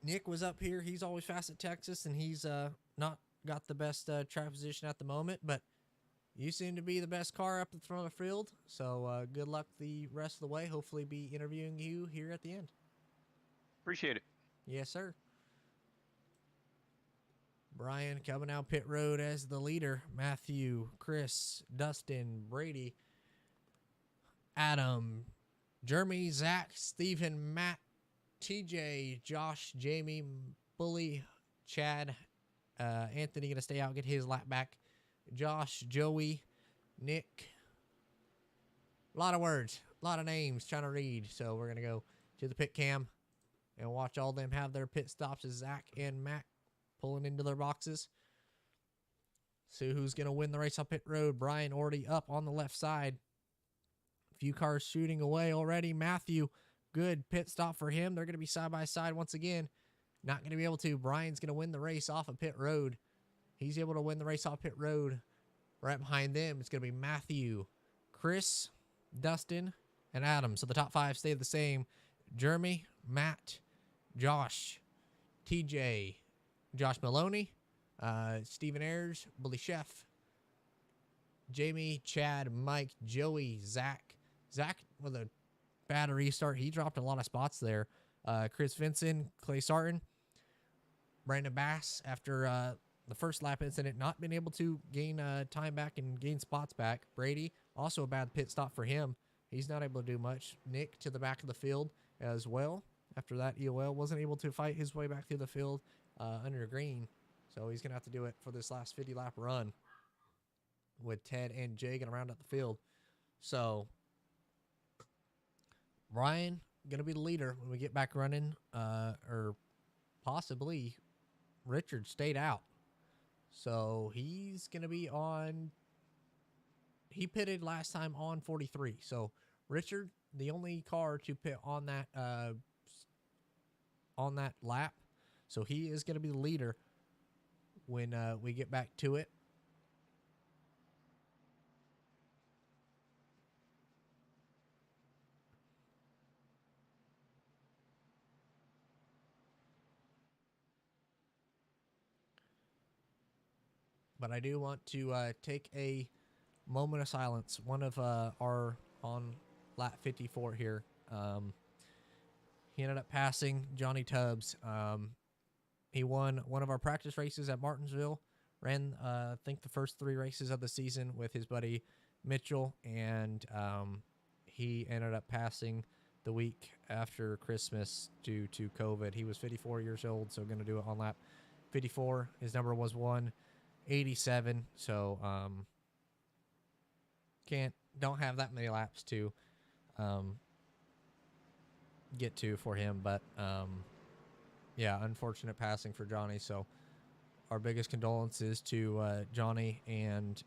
Nick was up here. He's always fast at Texas, and he's not got the best track position at the moment, but you seem to be the best car up the front of the field. So good luck the rest of the way. Hopefully be interviewing you here at the end. Appreciate it. Yes, sir. Brian coming out pit road as the leader. Matthew, Chris, Dustin, Brady, Adam, Jeremy, Zach, Stephen, Matt, TJ, Josh, Jamie, Bully, Chad, Anthony going to stay out, get his lap back. Josh, Joey, Nick. A lot of words, a lot of names trying to read. So we're going to go to the pit cam and watch all them have their pit stops as Zach and Matt pulling into their boxes. See who's going to win the race on pit road. Brian already up on the left side. A few cars shooting away already. Matthew, good pit stop for him. They're going to be side by side once again. Not going to be able to. Brian's going to win the race off of pit road. He's able to win the race off pit road. Right behind them, it's going to be Matthew, Chris, Dustin, and Adam. So the top five stay the same. Jeremy, Matt, Josh, TJ, Josh Maloney, Stephen Ayers, Bully Chef, Jamie, Chad, Mike, Joey, Zach. Zach with a bad restart. He dropped a lot of spots there. Chris Vinson, Clay Sarton, Brandon Bass, after the first lap incident, not been able to gain time back and gain spots back. Brady, also a bad pit stop for him. He's not able to do much. Nick to the back of the field as well. After that, EOL wasn't able to fight his way back through the field under green. So he's going to have to do it for this last 50-lap run with Ted and Jay going to round out the field. So Ryan going to be the leader when we get back running, or possibly Richard stayed out. So he's going to be on, he pitted last time on 43. So Richard, the only car to pit on that lap. So he is going to be the leader when we get back to it. But I do want to take a moment of silence. One of our on lap 54 here. He ended up passing Johnny Tubbs. He won one of our practice races at Martinsville. Ran, I think, the first 3 races of the season with his buddy Mitchell. And he ended up passing the week after Christmas due to COVID. He was 54 years old, so going to do it on lap 54. His number was 187. So don't have that many laps to get to for him, but yeah, unfortunate passing for Johnny. So our biggest condolences to Johnny and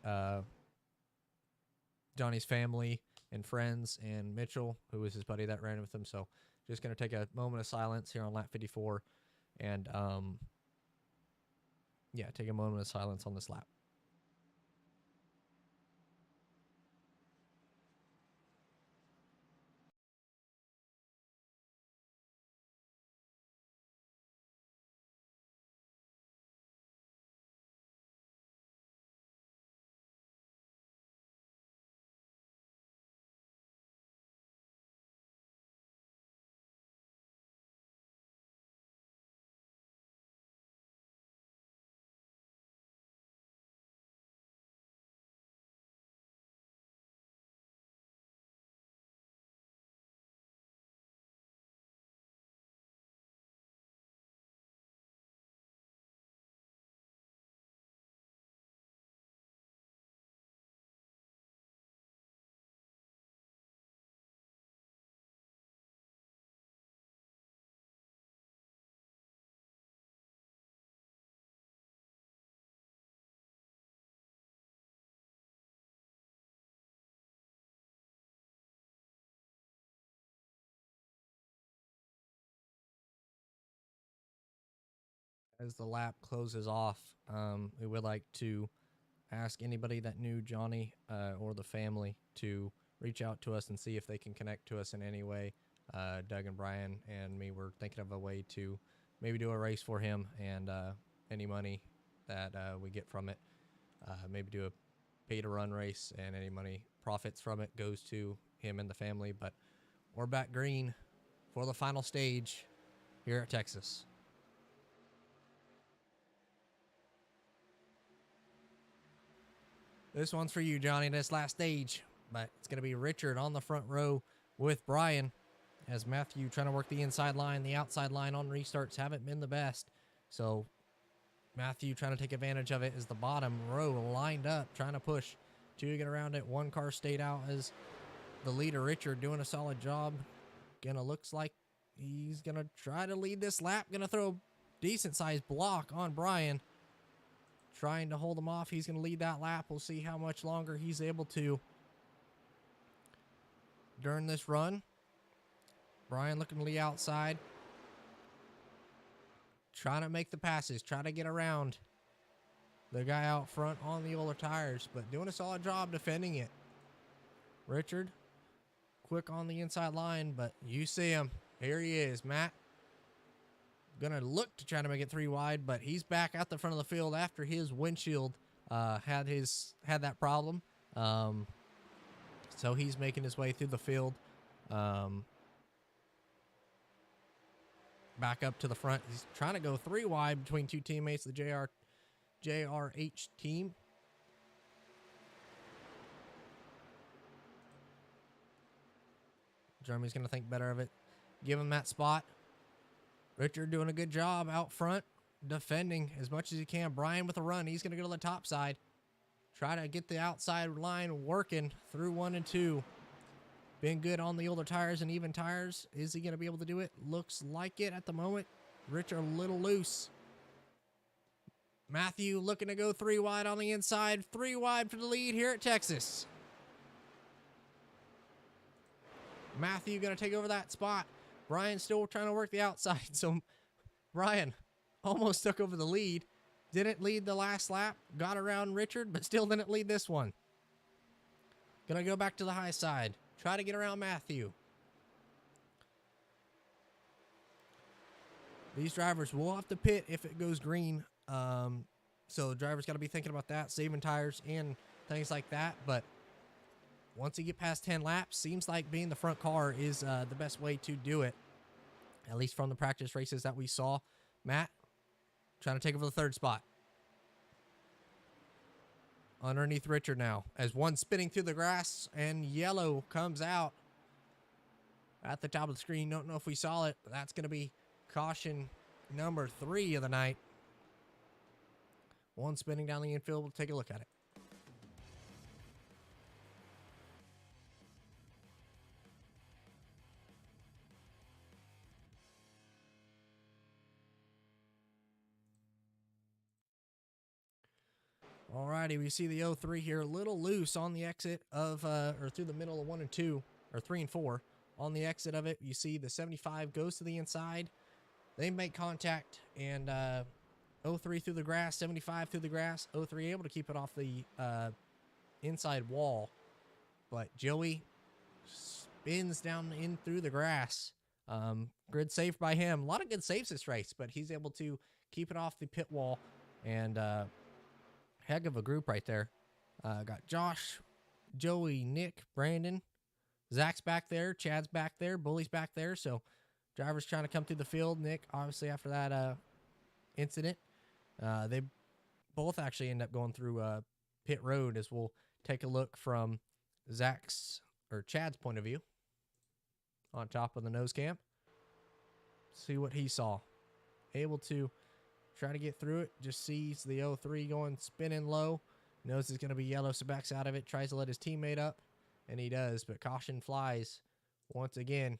Johnny's family and friends, and Mitchell, who was his buddy that ran with him. So just going to take a moment of silence here on lap 54 and yeah, take a moment of silence on this lap. As the lap closes off, we would like to ask anybody that knew Johnny or the family to reach out to us and see if they can connect to us in any way. Doug and Brian and me were thinking of a way to maybe do a race for him, and any money that we get from it, maybe do a pay-to-run race, and any money profits from it goes to him and the family. But we're back green for the final stage here at Texas. This one's for you, Johnny, this last stage. But it's going to be Richard on the front row with Brian, as Matthew trying to work the inside line. The outside line on restarts haven't been the best. So Matthew trying to take advantage of it as the bottom row lined up, trying to push. Two get around it. One car stayed out as the leader, Richard, doing a solid job. Looks like he's going to try to lead this lap. Going to throw a decent-sized block on Brian. Trying to hold him off. He's going to lead that lap. We'll see how much longer he's able to during this run. Brian looking to the outside. Trying to make the passes. Trying to get around the guy out front on the older tires, but doing a solid job defending it. Richard, quick on the inside line, but you see him. Here he is, Matt. Gonna look to try to make it 3 wide, but he's back at the front of the field after his windshield had that problem. So he's making his way through the field. Back up to the front. He's trying to go 3 wide between two teammates, the JRH team. Jeremy's going to think better of it. Give him that spot. Richard doing a good job out front, defending as much as he can. Brian with a run. He's going to go to the top side. Try to get the outside line working through 1 and 2. Been good on the older tires and even tires. Is he going to be able to do it? Looks like it at the moment. Richard a little loose. Matthew looking to go 3 wide on the inside. 3 wide for the lead here at Texas. Matthew going to take over that spot. Brian still trying to work the outside. So Brian almost took over the lead. Didn't lead the last lap. Got around Richard, but still didn't lead this one. Going to go back to the high side. Try to get around Matthew. These drivers will have to pit if it goes green. So the driver's got to be thinking about that, saving tires and things like that. But once you get past 10 laps, seems like being the front car is the best way to do it, at least from the practice races that we saw. Matt trying to take over the 3rd spot. Underneath Richard now, as one spinning through the grass, and yellow comes out at the top of the screen. Don't know if we saw it, but that's going to be caution number 3 of the night. One spinning down the infield. We'll take a look at it. Alrighty, we see the 03 here a little loose on the exit of, or through the middle of 1 and 2, or 3 and 4. On the exit of it, you see the 75 goes to the inside. They make contact, and 03 through the grass, 75 through the grass. 03 able to keep it off the inside wall. But Joey spins down in through the grass. Good save by him. A lot of good saves this race, but he's able to keep it off the pit wall, and heck of a group right there. Got Josh, Joey, Nick, Brandon. Zach's back there. Chad's back there. Bully's back there. So drivers trying to come through the field. Nick, obviously, after that incident. They both actually end up going through pit road, as we'll take a look from Zach's or Chad's point of view on top of the nose cam. See what he saw. Able to try to get through it. Just sees the 03 going spinning low. Knows it's going to be yellow, so backs out of it. Tries to let his teammate up, and he does. But caution flies once again.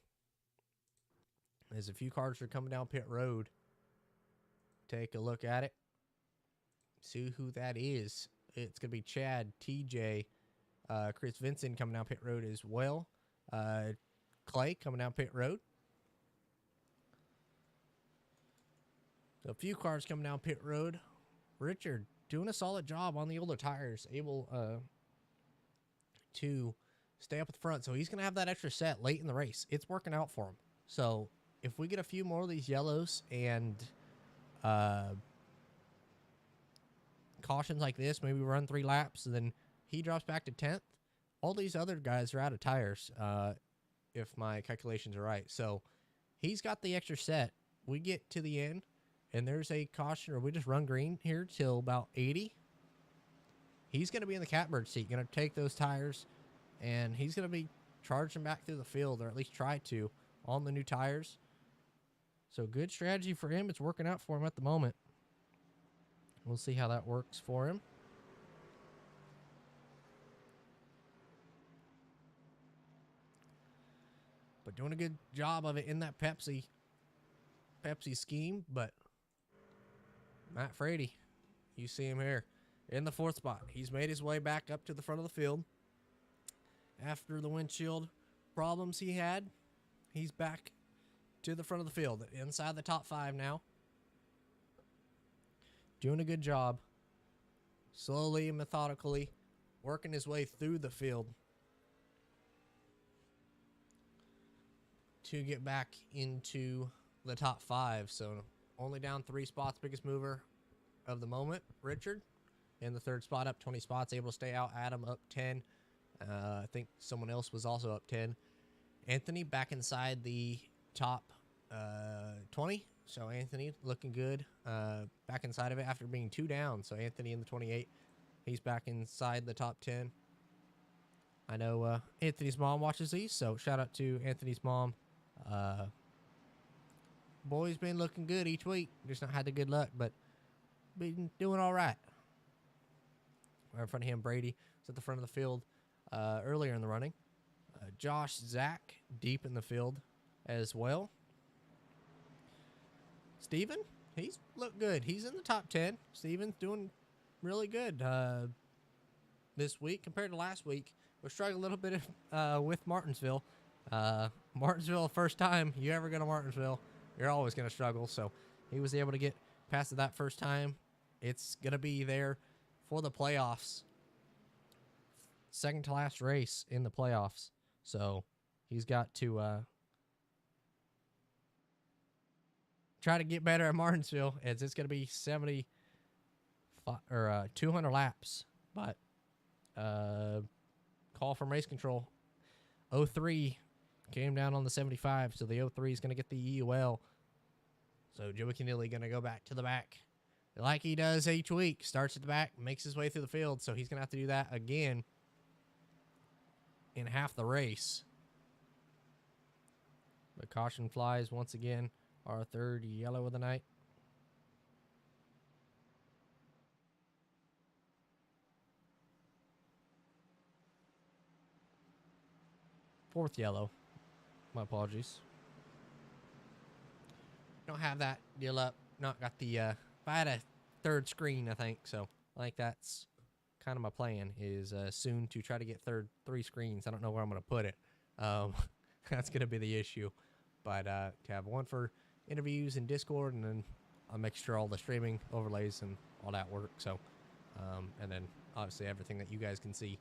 As a few cars are coming down pit road. Take a look at it. See who that is. It's going to be Chad, TJ, Chris Vincent coming down pit road as well. Clay coming down pit road. So a few cars coming down pit road. Richard doing a solid job on the older tires, able to stay up at the front. So he's going to have that extra set late in the race. It's working out for him. So if we get a few more of these yellows and cautions like this, maybe run 3 laps, and then he drops back to 10th, all these other guys are out of tires, if my calculations are right. So he's got the extra set. We get to the end, and there's a caution, or we just run green here till about 80. He's going to be in the catbird seat, going to take those tires, and he's going to be charging back through the field, or at least try to, on the new tires. So good strategy for him. It's working out for him at the moment. We'll see how that works for him. But doing a good job of it in that Pepsi scheme. But Matt Frady, you see him here in the 4th spot. He's made his way back up to the front of the field. After the windshield problems he had, he's back to the front of the field, inside the top 5 now. Doing a good job. Slowly and methodically working his way through the field to get back into the top 5. So only down 3 spots. Biggest mover of the moment, Richard, in the 3rd spot, up 20 spots, able to stay out. Adam up 10. I think someone else was also up 10. Anthony back inside the top 20. So Anthony looking good, back inside of it after being 2 down. So Anthony in the 28. He's back inside the top 10. I know Anthony's mom watches these, so shout out to Anthony's mom. Boy's been looking good each week. Just not had the good luck, but been doing all right. Right in front of him, Brady was at the front of the field earlier in the running. Josh, Zach deep in the field as well. Steven, he's looked good. He's in the top 10. Steven's doing really good this week compared to last week. We're struggling a little bit with Martinsville. Martinsville, first time you ever go to Martinsville, you're always going to struggle. So he was able to get past it that first time. It's going to be there for the playoffs. Second to last race in the playoffs. So he's got to try to get better at Martinsville, as it's going to be 200 laps. But call from race control. 03 came down on the 75, so the 03 is going to get the EUL. So Joey Keneally going to go back to the back like he does each week. Starts at the back, makes his way through the field, so he's going to have to do that again in half the race. But caution flies once again. Our 3rd yellow of the night. Fourth yellow. My apologies. Don't have that deal up. Not got the, if I had a 3rd screen, I think. So I think that's kind of my plan, is soon to try to get 3 screens. I don't know where I'm going to put it. That's going to be the issue. But to have one for interviews and Discord, and then I'll make sure all the streaming overlays and all that work. So, and then obviously everything that you guys can see,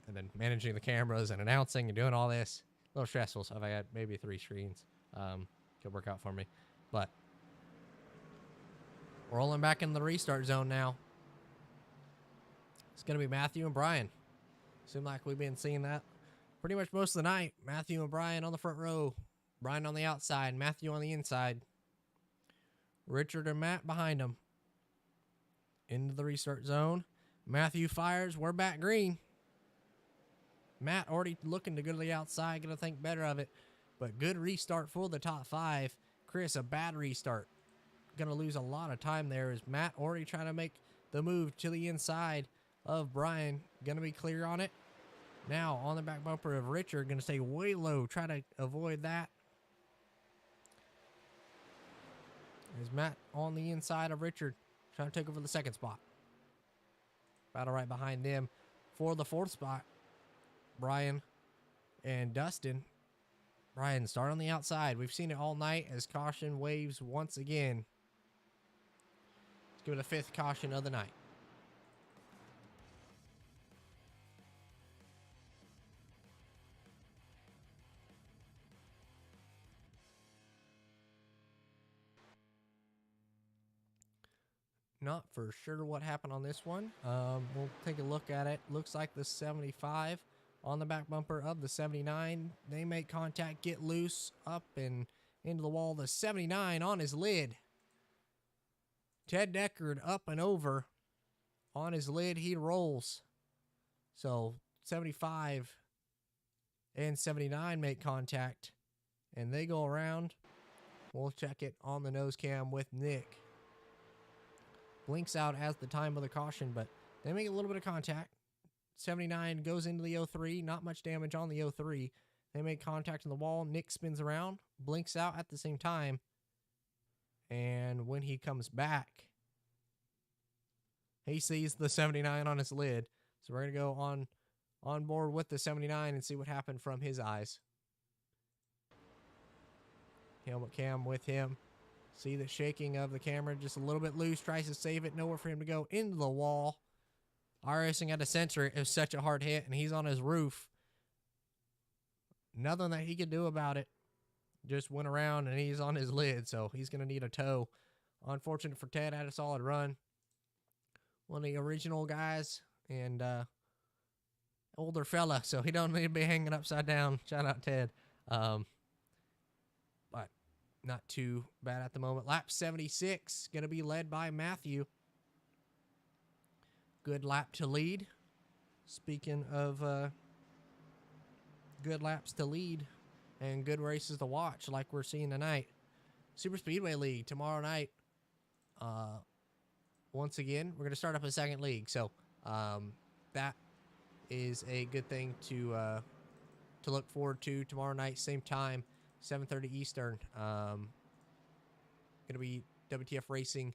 and then managing the cameras and announcing and doing all this, a little stressful. So if I had maybe 3 screens, could work out for me. But rolling back in the restart zone now. It's going to be Matthew and Brian. Seems like we've been seeing that pretty much most of the night. Matthew and Brian on the front row. Brian on the outside, Matthew on the inside. Richard and Matt behind him. Into the restart zone. Matthew fires. We're back green. Matt already looking to go to the outside. Going to think better of it. But good restart for the top 5. Chris, a bad restart. Going to lose a lot of time there. Is Matt already trying to make the move to the inside of Brian. Going to be clear on it. Now on the back bumper of Richard. Going to stay way low. Try to avoid that. Is Matt on the inside of Richard, trying to take over the 2nd spot. Battle right behind them for the 4th spot. Brian and Dustin. Brian, start on the outside. We've seen it all night as caution waves once again. Let's give it a 5th caution of the night. Not for sure what happened on this one. We'll take a look at it. Looks like the 75 on the back bumper of the 79. They make contact, get loose, up and into the wall. The 79 on his lid. Ted Deckard up and over on his lid. He rolls. So 75 and 79 make contact, and they go around. We'll check it on the nose cam with Nick. Blinks out as the time of the caution, but they make a little bit of contact. 79 goes into the 03. Not much damage on the 03. They make contact on the wall. Nick spins around, blinks out at the same time. And when he comes back, he sees the 79 on his lid. So we're going to go on board with the 79 and see what happened from his eyes. Helmet cam with him. See the shaking of the camera, just a little bit loose. Tries to save it. Nowhere for him to go. Into the wall. IRacing had to censor it. It was such a hard hit, and he's on his roof. Nothing that he could do about it. Just went around, and he's on his lid, so he's going to need a tow. Unfortunate for Ted. Had a solid run. One of the original guys, and older fella, so he don't need to be hanging upside down. Shout out Ted. But not too bad at the moment. Lap 76, going to be led by Matthew. Good lap to lead. Speaking of good laps to lead and good races to watch like we're seeing tonight. Super Speedway League tomorrow night. Once again, we're going to start up a second league. So that is a good thing to look forward to tomorrow night, same time, 7:30 Eastern. Going to be WTF Racing,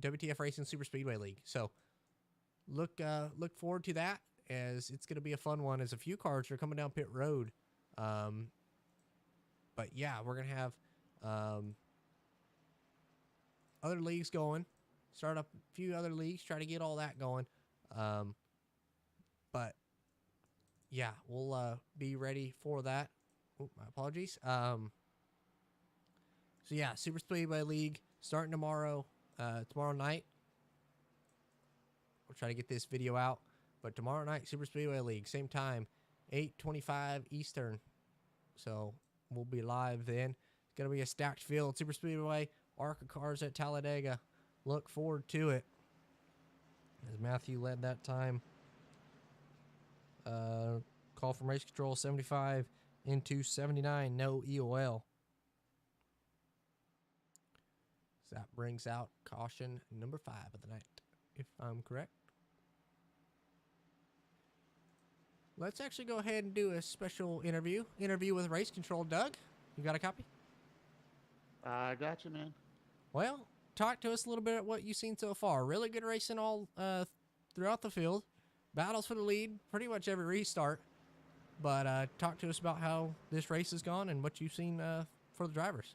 WTF Racing Super Speedway League. So look forward to that, as it's going to be a fun one, as a few cars are coming down pit road. But yeah, we're going to have other leagues going. Start up a few other leagues, try to get all that going. But yeah, we'll be ready for that. Oh, my apologies. So yeah, Super Speedway League starting tomorrow night. We'll try to get this video out, but tomorrow night, Super Speedway League, same time, 8:25 Eastern. So we'll be live then. It's gonna be a stacked field. Super Speedway, ARCA cars at Talladega. Look forward to it. As Matthew led that time. Call from race control 75 into 79. No EOL. So that brings out caution number 5 of the night, if I'm correct. Let's actually go ahead and do a special interview with race control. Doug, you got a copy? I got you, man. Well, talk to us a little bit about what you've seen so far. Really good racing all throughout the field. Battles for the lead, pretty much every restart. But talk to us about how this race has gone and what you've seen for the drivers.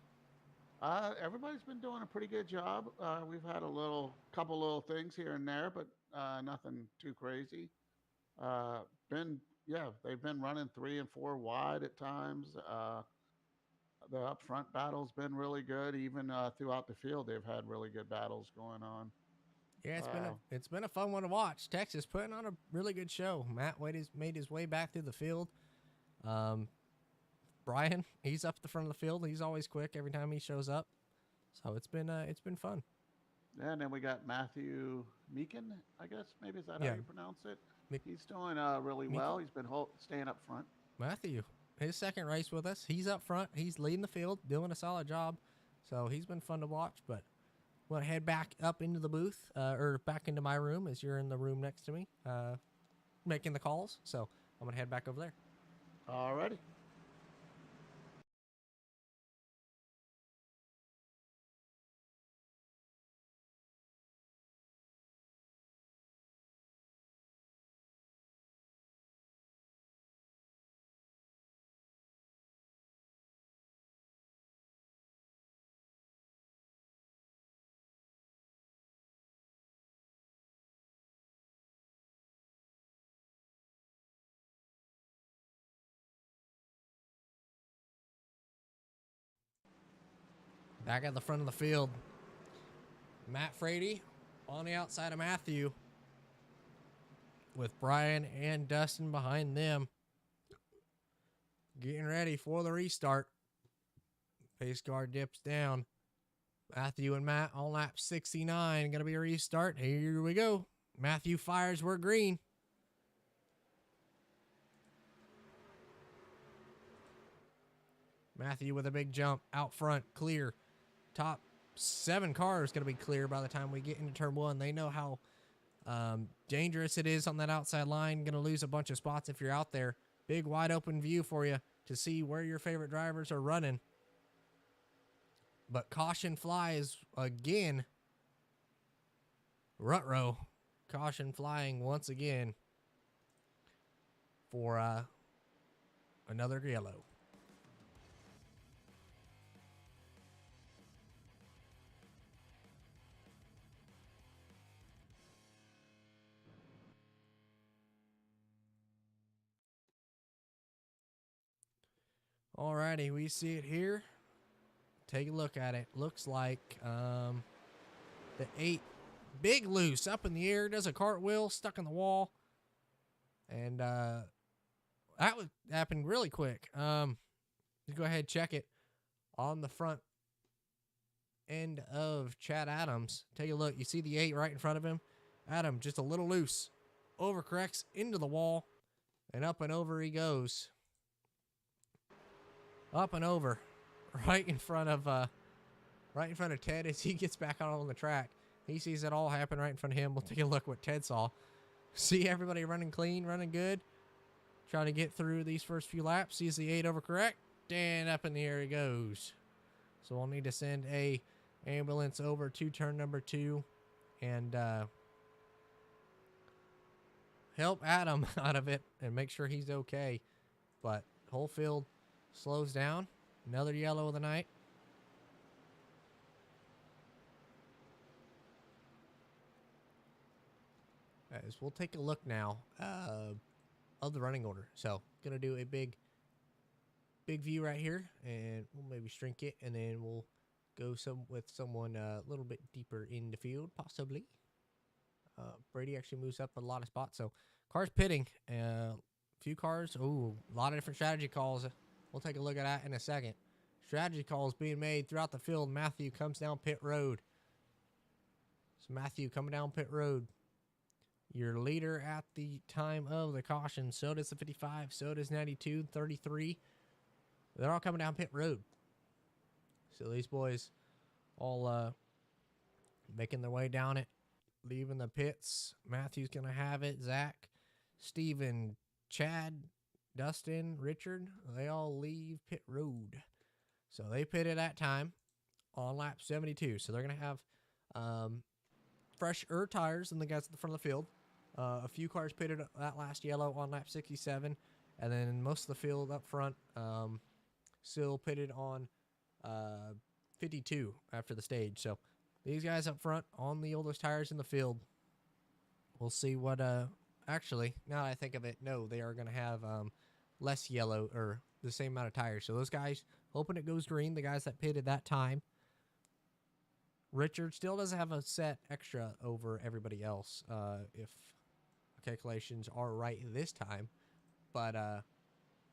Everybody's been doing a pretty good job. We've had couple little things here and there, but nothing too crazy. They've been running 3 and 4 wide at times. The up front battle's been really good. Even throughout the field, they've had really good battles going on. Yeah, it's been a fun one to watch. Texas putting on a really good show. Matt made his way back through the field. Brian, he's up at the front of the field. He's always quick every time he shows up. So it's been fun. Yeah, and then we got Matthew Meekin, I guess. Maybe is that how you pronounce it? He's doing really well. He's been staying up front. Matthew, his second race with us. He's up front. He's leading the field, doing a solid job. So he's been fun to watch. But we'll head back up into the booth, or back into my room, as you're in the room next to me, making the calls. So I'm going to head back over there. Alrighty. Back at the front of the field, Matt Frady on the outside of Matthew, with Brian and Dustin behind them. Getting ready for the restart. Pace car dips down. Matthew and Matt on lap 69. Going to be a restart. Here we go. Matthew fires. We're green. Matthew with a big jump. Out front. Clear. Top 7 cars going to be clear by the time we get into turn 1. They know how dangerous it is on that outside line. Going to lose a bunch of spots if you're out there. Big wide open view for you to see where your favorite drivers are running. But caution flies again. Rut-row. Caution flying once again for another yellow. Alrighty, we see it here. Take a look at it. Looks like the 8 big loose up in the air, does a cartwheel, stuck in the wall. And that happened really quick. Let's go ahead and check it on the front end of Chad Adams. Take a look. You see the 8 right in front of him. Adam just a little loose. Overcorrects into the wall. And up and over he goes. Up and over. Right in front of Ted as he gets back out on the track. He sees it all happen right in front of him. We'll take a look what Ted saw. See everybody running clean, running good. Trying to get through these first few laps. Sees the 8 overcorrect. And up in the air he goes. So we'll need to send a ambulance over to turn number 2 and help Adam out of it and make sure he's okay. But whole field slows down. Another yellow of the night. As we'll take a look now of the running order. So, gonna do a big view right here, and we'll maybe shrink it, and then we'll go with someone a little bit deeper in the field, possibly. Brady actually moves up a lot of spots. So, cars pitting. Few cars. Ooh, a lot of different strategy calls. We'll take a look at that in a second. Strategy calls being made throughout the field. Matthew comes down pit road. So Matthew coming down pit road. Your leader at the time of the caution. So does the 55. So does 92, 33. They're all coming down pit road. So these boys all making their way down it. Leaving the pits. Matthew's going to have it. Zach, Steven, Chad, Dustin, Richard, they all leave pit road. So they pitted that time on lap 72. So they're going to have fresher tires than the guys at the front of the field. A few cars pitted that last yellow on lap 67. And then most of the field up front still pitted on 52 after the stage. So these guys up front on the oldest tires in the field. We'll see what... Actually, now that I think of it, no, they are going to have less yellow or the same amount of tires. So those guys, hoping it goes green, the guys that pitted that time. Richard still does have a set extra over everybody else if calculations are right this time. But,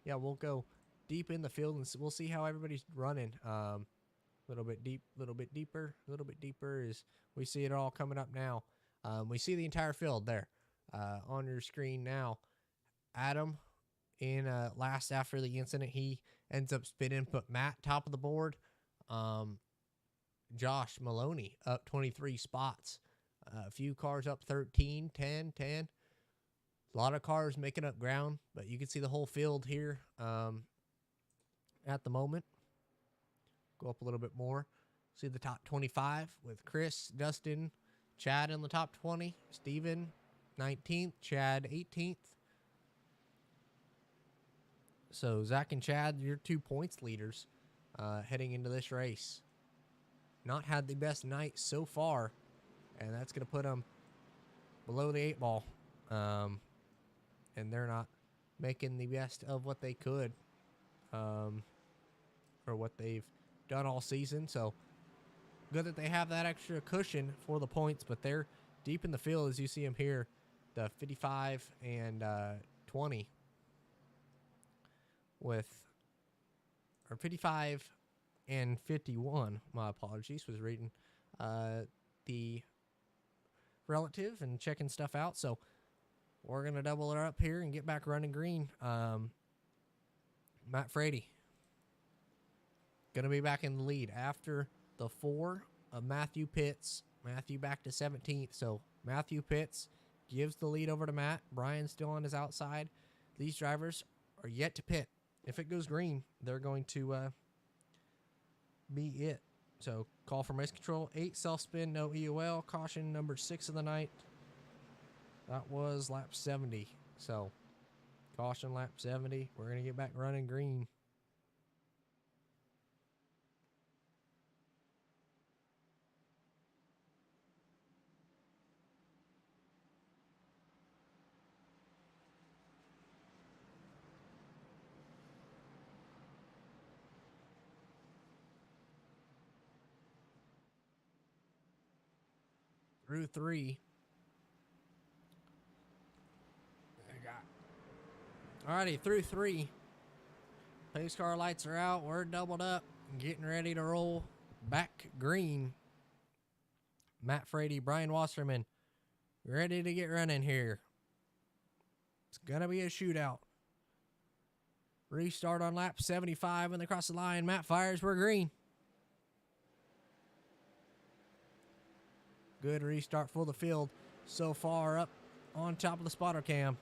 yeah, we'll go deep in the field and we'll see how everybody's running. Little bit deep, little bit deeper as we see it all coming up now. We see the entire field there. On your screen now. Adam in last after the incident, he ends up spinning, put Matt top of the board. Josh Maloney up 23 spots. A few cars up 13, 10, 10. A lot of cars making up ground, but you can see the whole field here at the moment. Go up a little bit more. See the top 25 with Chris, Dustin, Chad in the top 20, Steven 19th, Chad 18th. So Zach and Chad, your 2 points leaders heading into this race. Not had the best night so far, and that's going to put them below the 8 ball. And they're not making the best of what they could or what they've done all season. So good that they have that extra cushion for the points, but they're deep in the field as you see them here, the 55 and 20 with, or 55 and 51, my apologies, was reading the relative and checking stuff out. So we're going to double it up here and get back running green. Matt Frady going to be back in the lead after the 4 of Matthew Pitts. Matthew back to 17th. So Matthew Pitts gives the lead over to Matt. Brian's still on his outside. These drivers are yet to pit. If it goes green, they're going to be it. So call from race control. 8 self-spin, no EOL. Caution number 6 of the night. That was lap 70. So caution lap 70. We're going to get back running green. Through 3. Alrighty, through 3. Pace car lights are out. We're doubled up. Getting ready to roll back green. Matt Frady, Brian Wasserman, ready to get running here. It's going to be a shootout. Restart on lap 75 when they cross the line. Matt fires. We're green. Good restart for the field so far, up on top of the spotter cam.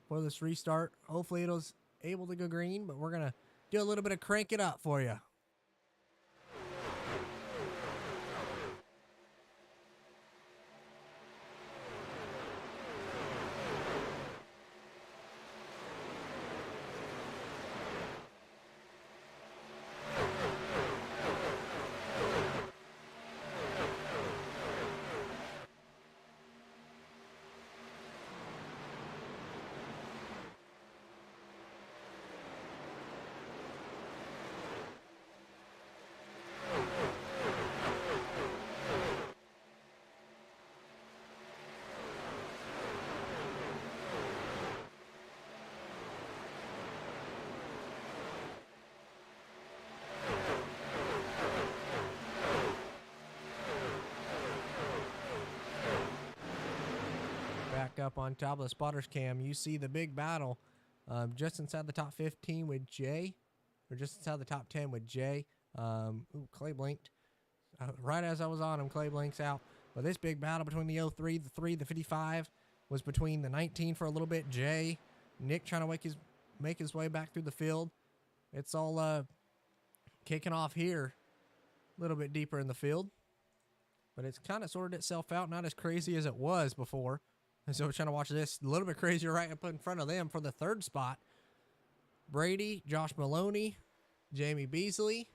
For this restart, hopefully it was able to go green, but we're going to do a little bit of crank it up for you. Up on top of the spotters cam, you see the big battle just inside the top 15 with Jay, or just inside the top 10 with Jay. Clay blinked right as I was on him. Clay blinks out, but this big battle between the 03, the 3, the 55 was between the 19 for a little bit. Jay, Nick trying to make his way back through the field. It's all kicking off here a little bit deeper in the field, but it's kind of sorted itself out, not as crazy as it was before. And so we're trying to watch this a little bit crazier right up in front of them for the 3rd spot. Brady, Josh Maloney, Jamie Beasley.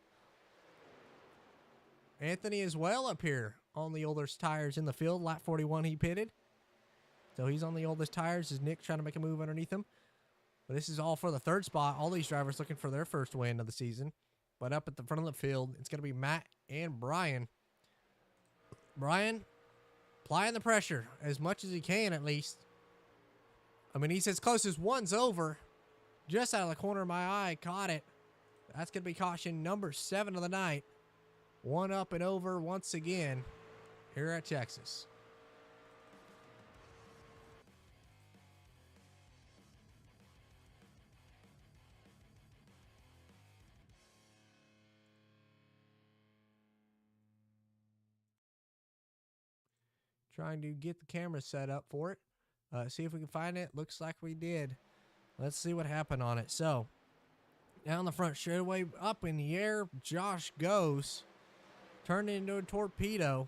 Anthony is well up here on the oldest tires in the field. Lap 41 he pitted. So he's on the oldest tires as Nick trying to make a move underneath him. But this is all for the 3rd spot. All these drivers looking for their first win of the season. But up at the front of the field, it's going to be Matt and Brian. Brian applying the pressure as much as he can, at least. I mean, he's as close as one's over. Just out of the corner of my eye, caught it. That's going to be caution number 7 of the night. 1 up and over once again here at Texas. Trying to get the camera set up for it. See if we can find it. Looks like we did. Let's see what happened on it. So, down the front straightaway, up in the air, Josh goes. Turned into a torpedo.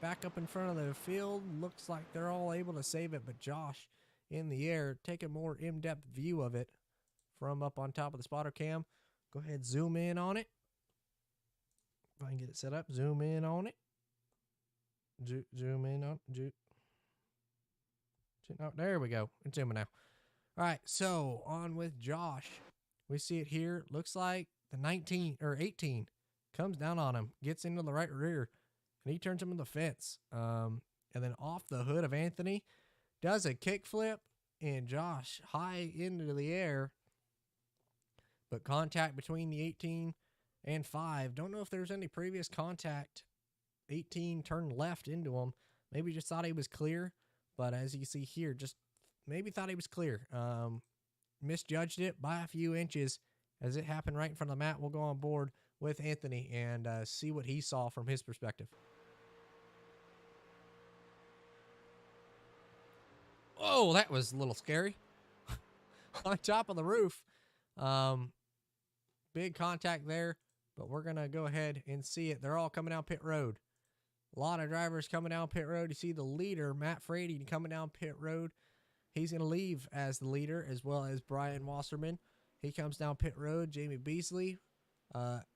Back up in front of the field. Looks like they're all able to save it, but Josh in the air. Take a more in-depth view of it from up on top of the spotter cam. Go ahead, zoom in on it. If I can get it set up, zoom in on it. Zoom in on oh, there we go. It's zooming now. All right, so on with Josh. We see it here. Looks like the 19 or 18 comes down on him, gets into the right rear, and he turns him in the fence. And then off the hood of Anthony, does a kickflip, and Josh high into the air. But contact between the 18 and 5. Don't know if there's any previous contact. 18 turned left into him. Maybe just thought he was clear. But as you see here, just maybe thought he was clear. Misjudged it by a few inches as it happened right in front of the mat. We'll go on board with Anthony and see what he saw from his perspective. Oh, that was a little scary. On top of the roof. Big contact there, but we're going to go ahead and see it. They're all coming down pit road. A lot of drivers coming down pit road. You see the leader, Matt Frady, coming down pit road. He's going to leave as the leader, as well as Brian Wasserman. He comes down pit road. Jamie Beasley.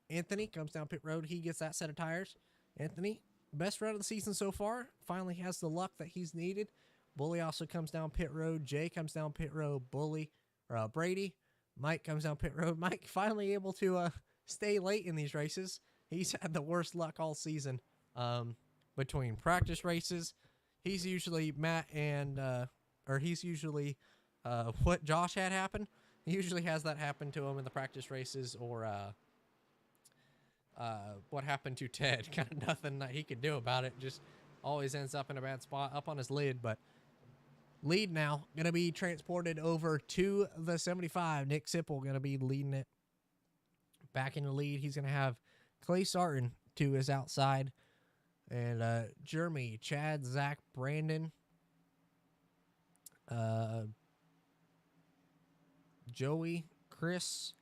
Anthony comes down pit road. He gets that set of tires. Anthony, best run of the season so far. Finally has the luck that he's needed. Bully also comes down pit road. Jay comes down pit road. Brady. Mike comes down pit road. Mike finally able to stay late in these races. He's had the worst luck all season between practice races. He's usually what Josh had happen. He usually has that happen to him in the practice races, or what happened to Ted. Kind of nothing that he could do about it. Just always ends up in a bad spot, up on his lid. But lead now going to be transported over to the 75. Nick Sipple going to be leading it. Back in the lead, he's going to have Clay Sarton to his outside. And Jeremy, Chad, Zach, Brandon, Joey, Chris,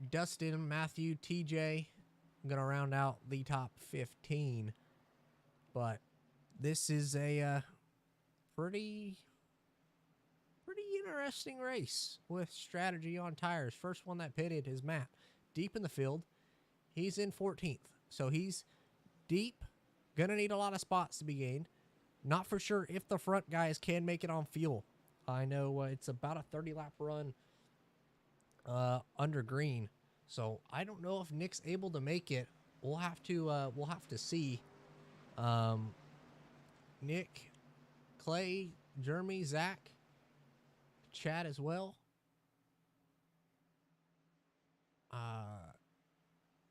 Dustin, Matthew, TJ. I'm going to round out the top 15. But this is a pretty interesting race with strategy on tires. First one that pitted is Matt. Deep in the field. He's in 14th. So he's deep. Going to need a lot of spots to be gained. Not for sure if the front guys can make it on fuel. I know it's about a 30-lap run under green. So I don't know if Nick's able to make it. We'll have to see. Nick, Clay, Jeremy, Zach, Chad as well.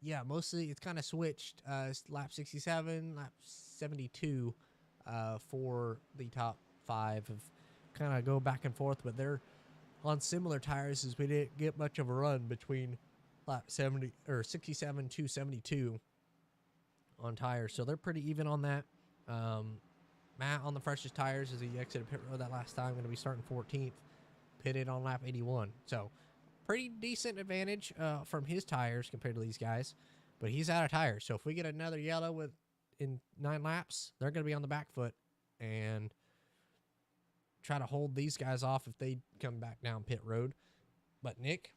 Yeah, mostly it's kind of switched. Lap 67, lap 72 for the top 5 have kind of go back and forth, but they're on similar tires as we didn't get much of a run between lap 67 to 72 on tires. So they're pretty even on that. Matt on the freshest tires as he exited pit road that last time, going to be starting 14th, pitted on lap 81. So pretty decent advantage from his tires compared to these guys, but he's out of tires. So if we get another yellow in 9 laps, they're going to be on the back foot and try to hold these guys off if they come back down pit road. But Nick,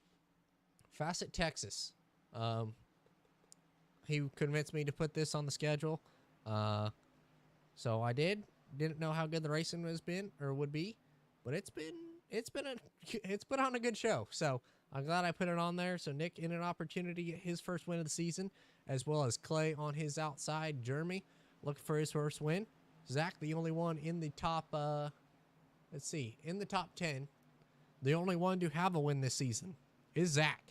Facet Texas, he convinced me to put this on the schedule. So I didn't know how good the racing would be, but it's put on a good show. So I'm glad I put it on there. So Nick in an opportunity to get his first win of the season, as well as Clay on his outside. Jeremy looking for his first win. Zach, the only one in the top, in the top 10, the only one to have a win this season is Zach,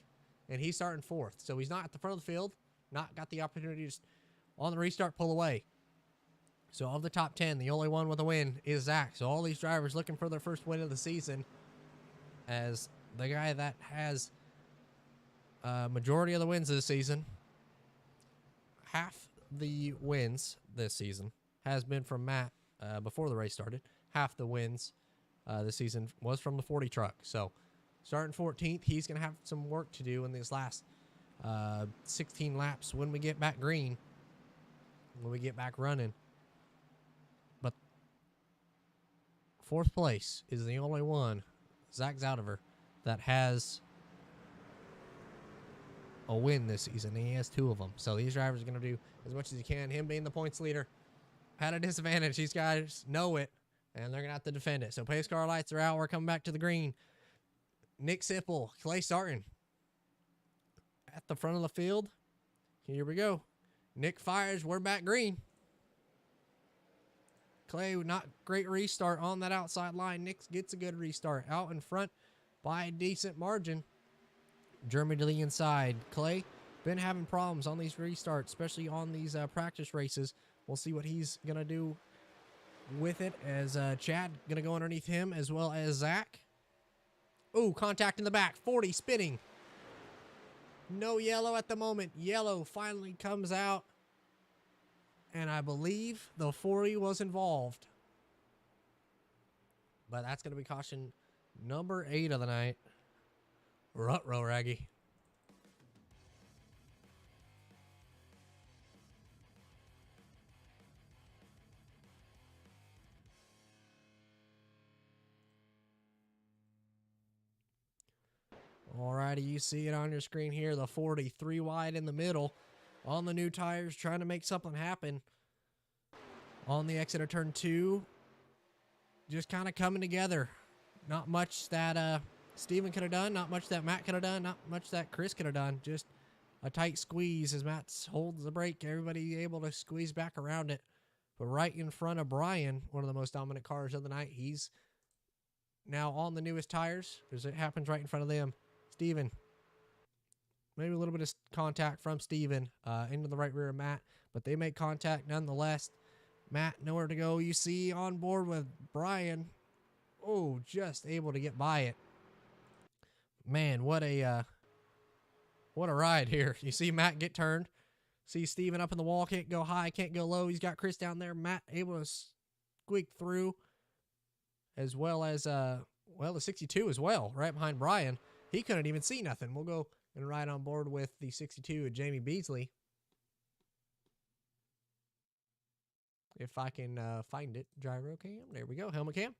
and he's starting 4th. So he's not at the front of the field, not got the opportunity to just on the restart pull away. So of the top 10, the only one with a win is Zach. So all these drivers looking for their first win of the season, as the guy that has majority of the wins this season. Half the wins this season has been from Matt before the race started. Half the wins this season was from the 40 truck. So starting 14th, he's going to have some work to do in these last 16 laps when we get back green, when we get back running. But 4th place is the only one, Zach Zaudiver, that has a win this season. He has 2 of them. So these drivers are going to do as much as he can. Him being the points leader had a disadvantage. These guys know it, and they're going to have to defend it. So pace car lights are out. We're coming back to the green. Nick Sipple, Clay Sarton. at the front of the field. Here we go. Nick fires. We're back green. Clay, not great restart on that outside line. Nick gets a good restart out in front by a decent margin. Jeremy to the inside. Clay, been having problems on these restarts, especially on these practice races. We'll see what he's going to do with it as Chad going to go underneath him as well as Zach. Ooh, contact in the back. 40 spinning. No yellow at the moment. Yellow finally comes out. And I believe the 40 was involved. But that's going to be caution number 8 of the night. Ruh-roh, Raggy. Alrighty, you see it on your screen here. The 43 wide in the middle on the new tires, trying to make something happen. On the exit of turn 2, just kind of coming together. Not much that Steven could have done, not much that Matt could have done, not much that Chris could have done. Just a tight squeeze as Matt holds the brake. Everybody able to squeeze back around it. But right in front of Brian, one of the most dominant cars of the night, he's now on the newest tires because it happens right in front of them. Steven. Maybe a little bit of contact from Steven into the right rear of Matt, but they make contact nonetheless. Matt, nowhere to go. You see on board with Brian. Oh, just able to get by it. Man, what a ride here. You see Matt get turned. See Steven up in the wall. Can't go high, can't go low. He's got Chris down there. Matt able to squeak through as well as, the 62 as well, right behind Brian. He couldn't even see nothing. We'll go and ride on board with the 62 of Jamie Beasley. If I can find it. Gyro cam. There we go. Helmet cam.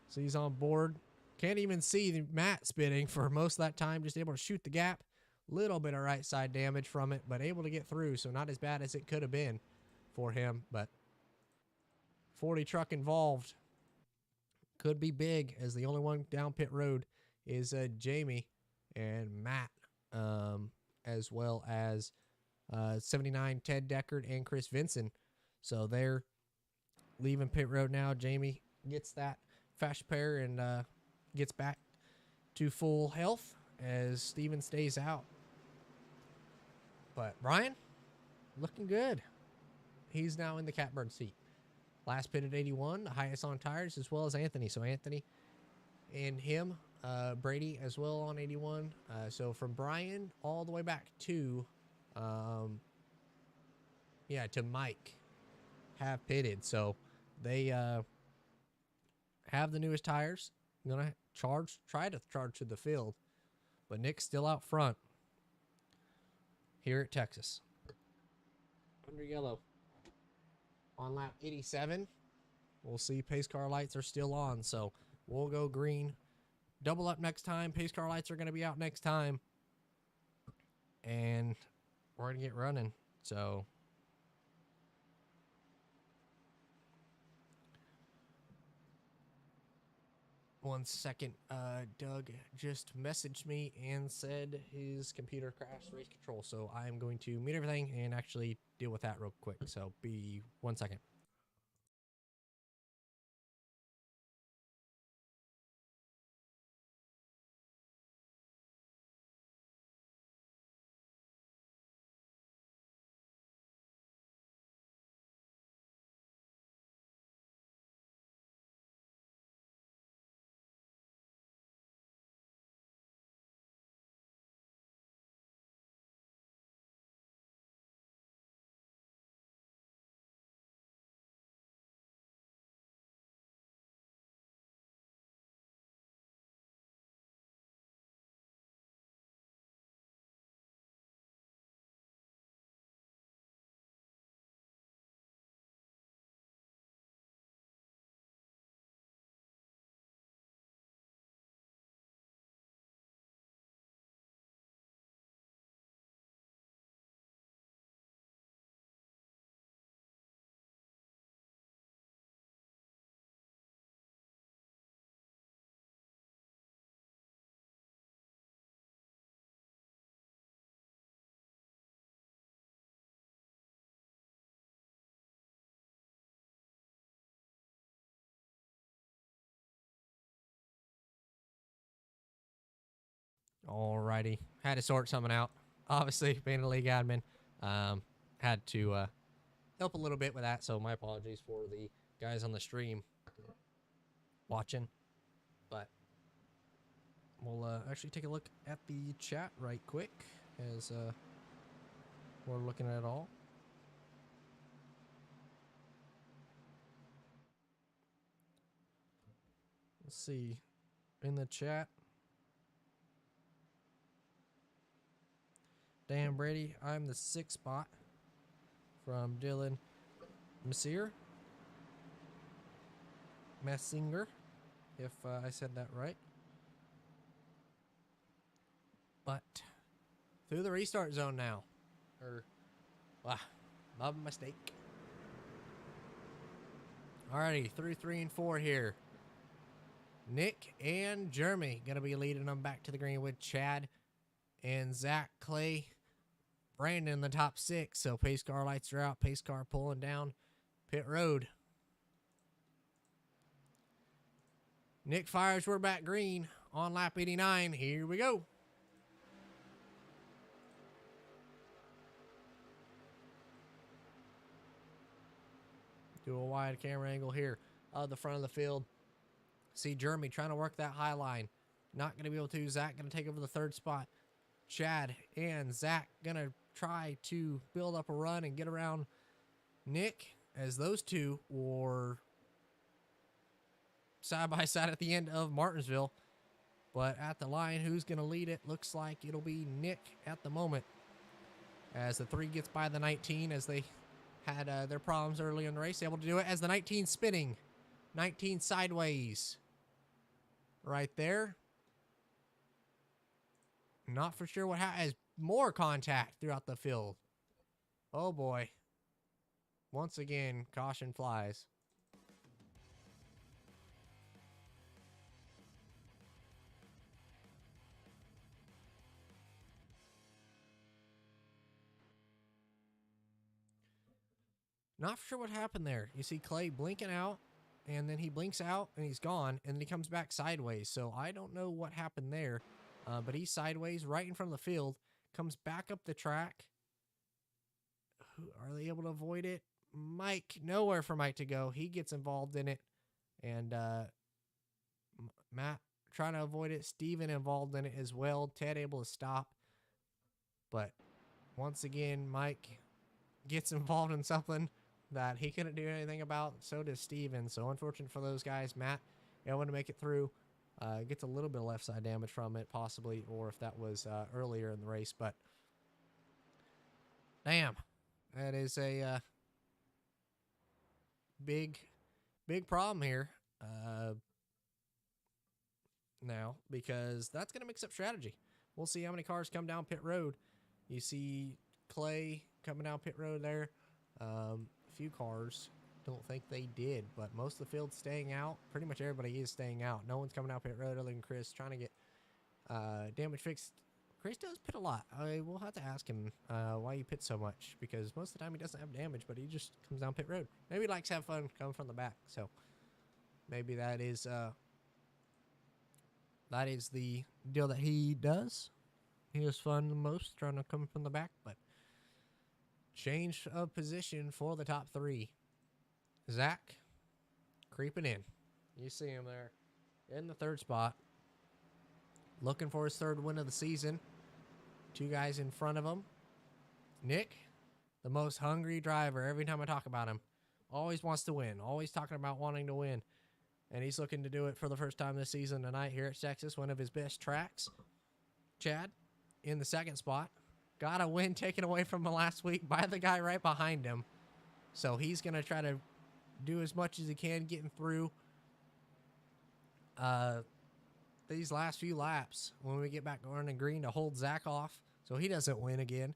So he's on board. Can't even see Matt spinning for most of that time. Just able to shoot the gap. Little bit of right side damage from it, but able to get through. So not as bad as it could have been for him. But 40 truck involved. Could be big, as the only one down pit road is Jamie and Matt, as well as 79 Ted Deckard and Chris Vinson. So they're leaving pit road now. Jamie gets that fast pair and gets back to full health as Steven stays out. But Brian, looking good. He's now in the catbird seat. Last pit at 81, the highest on tires, as well as Anthony. So Anthony and him, Brady as well on 81. So from Brian all the way back to, to Mike have pitted. So they have the newest tires. Gonna try to charge to the field, but Nick's still out front here at Texas. Under yellow. On lap 87, we'll see pace car lights are still on, so we'll go green. Double up next time. Pace car lights are going to be out next time, and we're going to get running. So one second, Doug just messaged me and said his computer crashed race control, so I'm going to mute everything and actually deal with that real quick. So be 1 second. Alrighty. Had to sort something out. Obviously, being a league admin, had to help a little bit with that. So my apologies for the guys on the stream watching. But we'll actually take a look at the chat right quick as we're looking at it all. Let's see. In the chat, Dan Brady, I'm the 6th spot from Dylan Messinger, if I said that right. But through the restart zone now. Wow, my mistake. Alrighty, through 3 and 4 here. Nick and Jeremy going to be leading them back to the green with Chad and Zach, Clay, Brandon in the top 6. So pace car lights are out. Pace car pulling down pit road. Nick fires. We're back green on lap 89. Here we go. Do a wide camera angle here of the front of the field. See Jeremy trying to work that high line. Not going to be able to. Zach going to take over the 3rd spot. Chad and Zach going to try to build up a run and get around Nick, as those two were side by side at the end of Martinsville. But at the line, who's going to lead it? Looks like it'll be Nick at the moment, as the 3 gets by the 19, as they had their problems early in the race. Able to do it as the 19 spinning. 19 sideways. Right there. Not for sure what happened. More contact throughout the field. Oh boy. Once again, caution flies. Not sure what happened there. You see Clay blinking out, and then he blinks out, and he's gone, and then he comes back sideways. So I don't know what happened there, but he's sideways right in front of the field, comes back up the track. Are they able to avoid it? Mike, nowhere for Mike to go. He gets involved in it, and Matt trying to avoid it. Steven involved in it as well. Ted able to stop. But once again, Mike gets involved in something that he couldn't do anything about. So does Steven. So unfortunate for those guys. Matt able to make it through. Gets a little bit of left side damage from it, possibly, or if that was earlier in the race. But damn, that is a big problem here now, because that's going to mix up strategy. We'll see how many cars come down pit road. You see Clay coming down pit road there. A few cars, don't think they did, but most of the field's staying out. Pretty much everybody is staying out. No one's coming out pit road other than Chris, trying to get damage fixed. Chris does pit a lot. I will have to ask him why he pits so much, because most of the time he doesn't have damage, but he just comes down pit road. Maybe he likes to have fun coming from the back, so maybe that is the deal that he does. He has fun the most trying to come from the back, but change of position for the top 3. Zach creeping in. You see him there in the 3rd spot, looking for his 3rd win of the season. 2 guys in front of him. Nick, the most hungry driver. Every time I talk about him, always wants to win. Always talking about wanting to win. And he's looking to do it for the first time this season tonight here at Texas, one of his best tracks. Chad in the 2nd spot. Got a win taken away from him last week by the guy right behind him. So he's going to try to do as much as he can getting through these last few laps when we get back on the green to hold Zach off so he doesn't win again.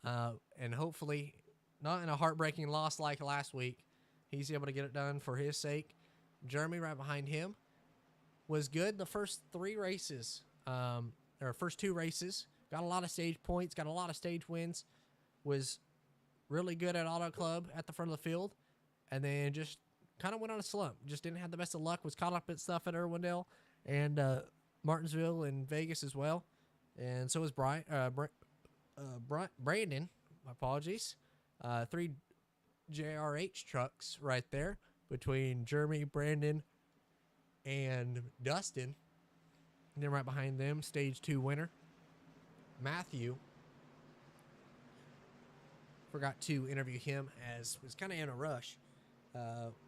And hopefully not in a heartbreaking loss like last week. He's able to get it done for his sake. Jeremy right behind him was good the first 3 races, or first 2 races. Got a lot of stage points, got a lot of stage wins. Was really good at Auto Club at the front of the field. And then just kind of went on a slump. Just didn't have the best of luck. Was caught up at stuff at Irwindale and Martinsville and Vegas as well. And so is Brandon. My apologies. 3 JRH trucks right there between Jeremy, Brandon, and Dustin. And then right behind them, stage 2 winner, Matthew. Forgot to interview him as was kind of in a rush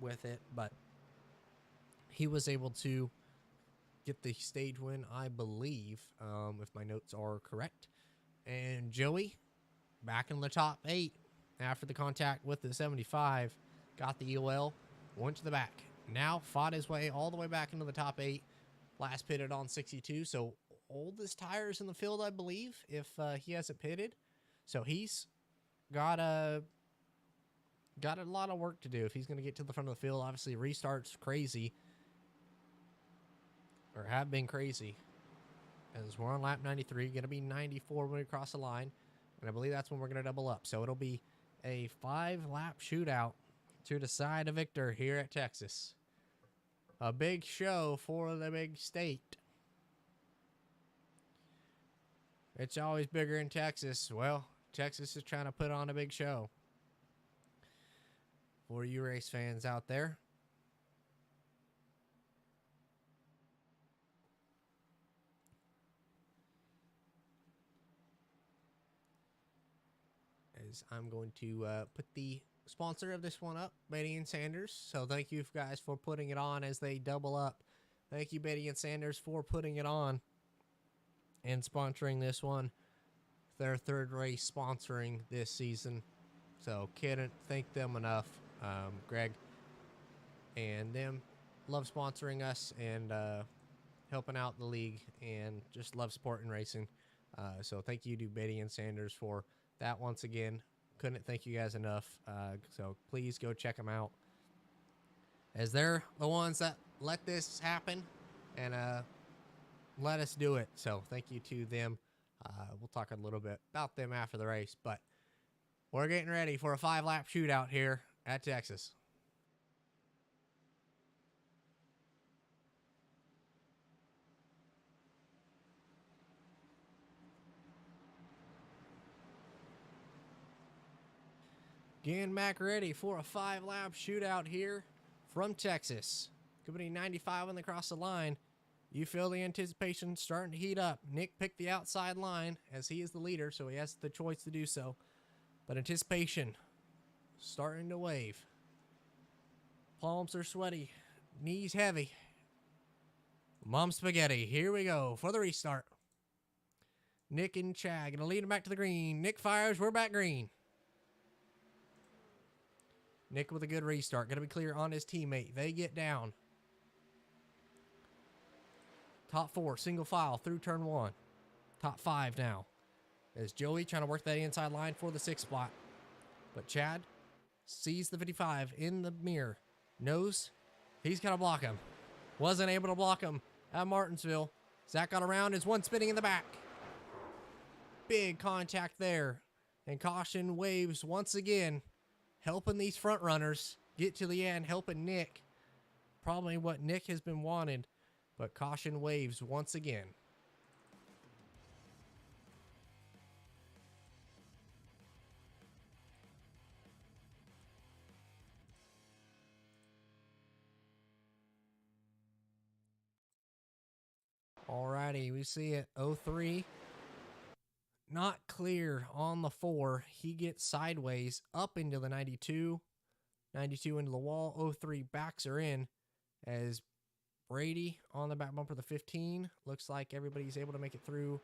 with it, but he was able to get the stage win, I believe, if my notes are correct. And Joey, back in the top 8 after the contact with the 75, got the EOL, went to the back. Now fought his way all the way back into the top 8. Last pitted on 62, so oldest tires in the field, I believe, if he hasn't pitted. So he's got a lot of work to do if he's going to get to the front of the field. Obviously, restarts crazy, or have been crazy, as we're on lap 93, going to be 94 when we cross the line, and I believe that's when we're going to double up. So it'll be a 5-lap shootout to decide a victor here at Texas. A big show for the big state. It's always bigger in Texas. Well, Texas is trying to put on a big show for you race fans out there. As I'm going to put the sponsor of this one up, Batey and Sanders. So thank you guys for putting it on as they double up. Thank you, Batey and Sanders, for putting it on and sponsoring this one. Their 3rd race sponsoring this season. So can't thank them enough. Greg and them love sponsoring us and helping out the league and just love supporting racing. So thank you to Batey and Sanders for that once again. Couldn't thank you guys enough. So please go check them out, as they're the ones that let this happen and let us do it. So thank you to them. We'll talk a little bit about them after the race, but we're getting ready for a 5-lap shootout here at Texas. Getting back ready for a 5-lap shootout here from Texas. Company 95 when they cross the line. You feel the anticipation starting to heat up. Nick picked the outside line as he is the leader, so he has the choice to do so. But anticipation starting to wave. Palms are sweaty. Knees heavy. Mom spaghetti. Here we go for the restart. Nick and Chad going to lead him back to the green. Nick fires. We're back green. Nick with a good restart. Going to be clear on his teammate. They get down. Top 4, single file through turn 1. Top 5 now. As Joey trying to work that inside line for the 6th spot. But Chad sees the 55 in the mirror. Knows he's got to block him. Wasn't able to block him at Martinsville. Zach got around. Is one spinning in the back. Big contact there. And caution waves once again. Helping these front runners get to the end. Helping Nick. Probably what Nick has been wanted. But caution waves once again. Alrighty, we see it. 03. Not clear on the 4. He gets sideways up into the 92. 92 into the wall. 03 backs her in as Brady on the back bumper, the 15. Looks like everybody's able to make it through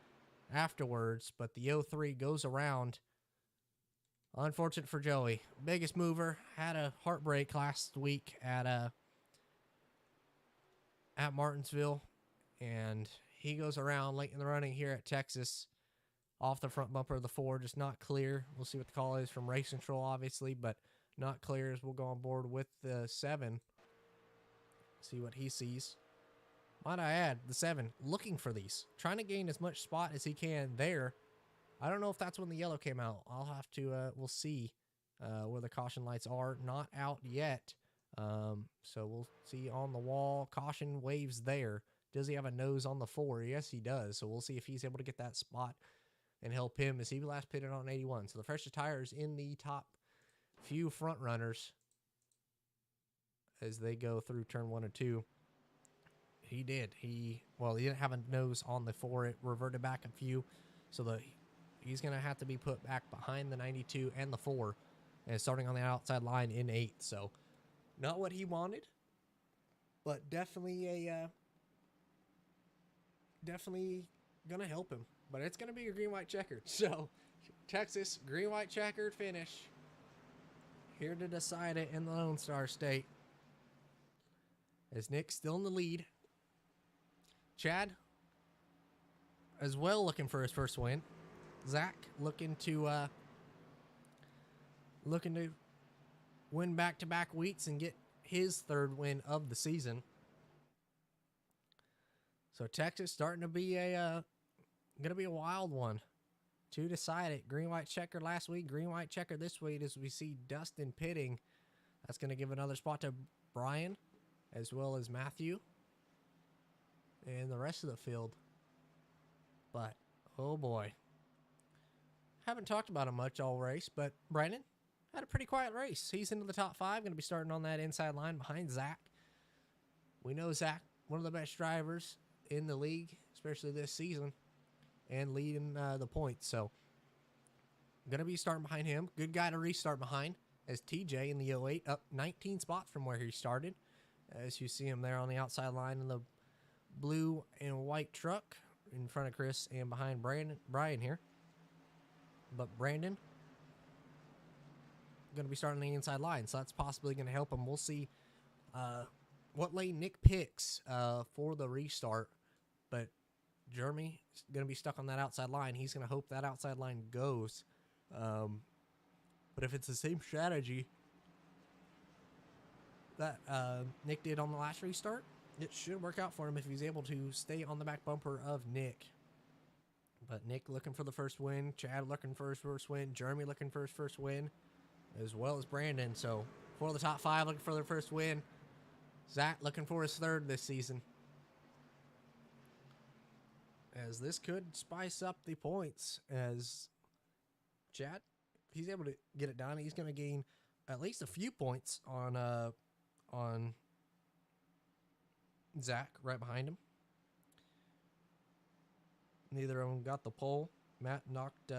afterwards, but the 03 goes around. Unfortunate for Joey. Biggest mover. Had a heartbreak last week at Martinsville, and he goes around late in the running here at Texas. Off the front bumper of the 4, just not clear. We'll see what the call is from Race Control, obviously, but not clear as we'll go on board with the 7. See what he sees. Might I add, the 7 looking for these, trying to gain as much spot as he can there. I don't know if that's when the yellow came out. I'll have to, we'll see where the caution lights are. Not out yet. So we'll see on the wall. Caution waves there. Does he have a nose on the 4? Yes, he does. So we'll see if he's able to get that spot and help him as he last pitted on 81. So the freshest tires in the top few front runners as they go through turn 1 and 2. He did. He didn't have a nose on the 4. It reverted back a few. So he's going to have to be put back behind the 92 and the 4 and starting on the outside line in 8. So not what he wanted, but definitely going to help him. But it's going to be a green-white checkered. So Texas, green-white checkered finish. Here to decide it in the Lone Star State. As Nick's still in the lead. Chad as well looking for his first win. Zach looking to win back-to-back weeks and get his third win of the season. So Texas starting to be a wild one to decide it. Green-white checker last week, green-white checker this week as we see Dustin pitting. That's going to give another spot to Brian as well as Matthew and the rest of the field. But, oh boy. Haven't talked about him much all race, but Brandon had a pretty quiet race. He's into the top 5, going to be starting on that inside line behind Zach. We know Zach, one of the best drivers in the league, especially this season, and leading the points. So, going to be starting behind him. Good guy to restart behind as TJ in the 08 up 19 spots from where he started. As you see him there on the outside line in the blue and white truck in front of Chris and behind Brian here. But Brandon going to be starting the inside line, so that's possibly going to help him. We'll see what lane Nick picks for the restart. But Jeremy is going to be stuck on that outside line. He's going to hope that outside line goes. But if it's the same strategy that Nick did on the last restart, it should work out for him if he's able to stay on the back bumper of Nick. But Nick looking for the first win. Chad looking for his first win. Jeremy looking for his first win, as well as Brandon. So for the top 5 looking for their first win. Zach looking for his third this season. As this could spice up the points. As Chad, if he's able to get it done, he's going to gain at least a few points on Zach right behind him. Neither of them got the pole. Matt knocked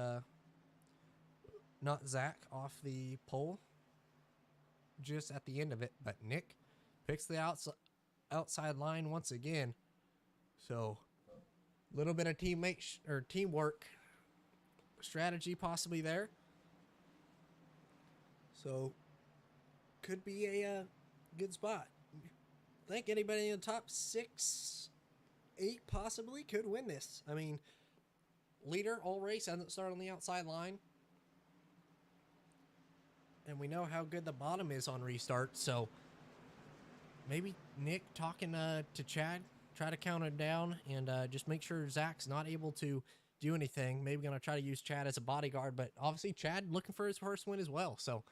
Zach off the pole just at the end of it, but Nick picks the outside line once again. So a little bit of teamwork strategy possibly there. So could be a good spot. I think anybody in the top 6, 8 possibly could win this. I mean, leader all race hasn't started on the outside line. And we know how good the bottom is on restart. So maybe Nick talking to Chad, try to count it down and just make sure Zach's not able to do anything. Maybe going to try to use Chad as a bodyguard. But obviously Chad looking for his first win as well. So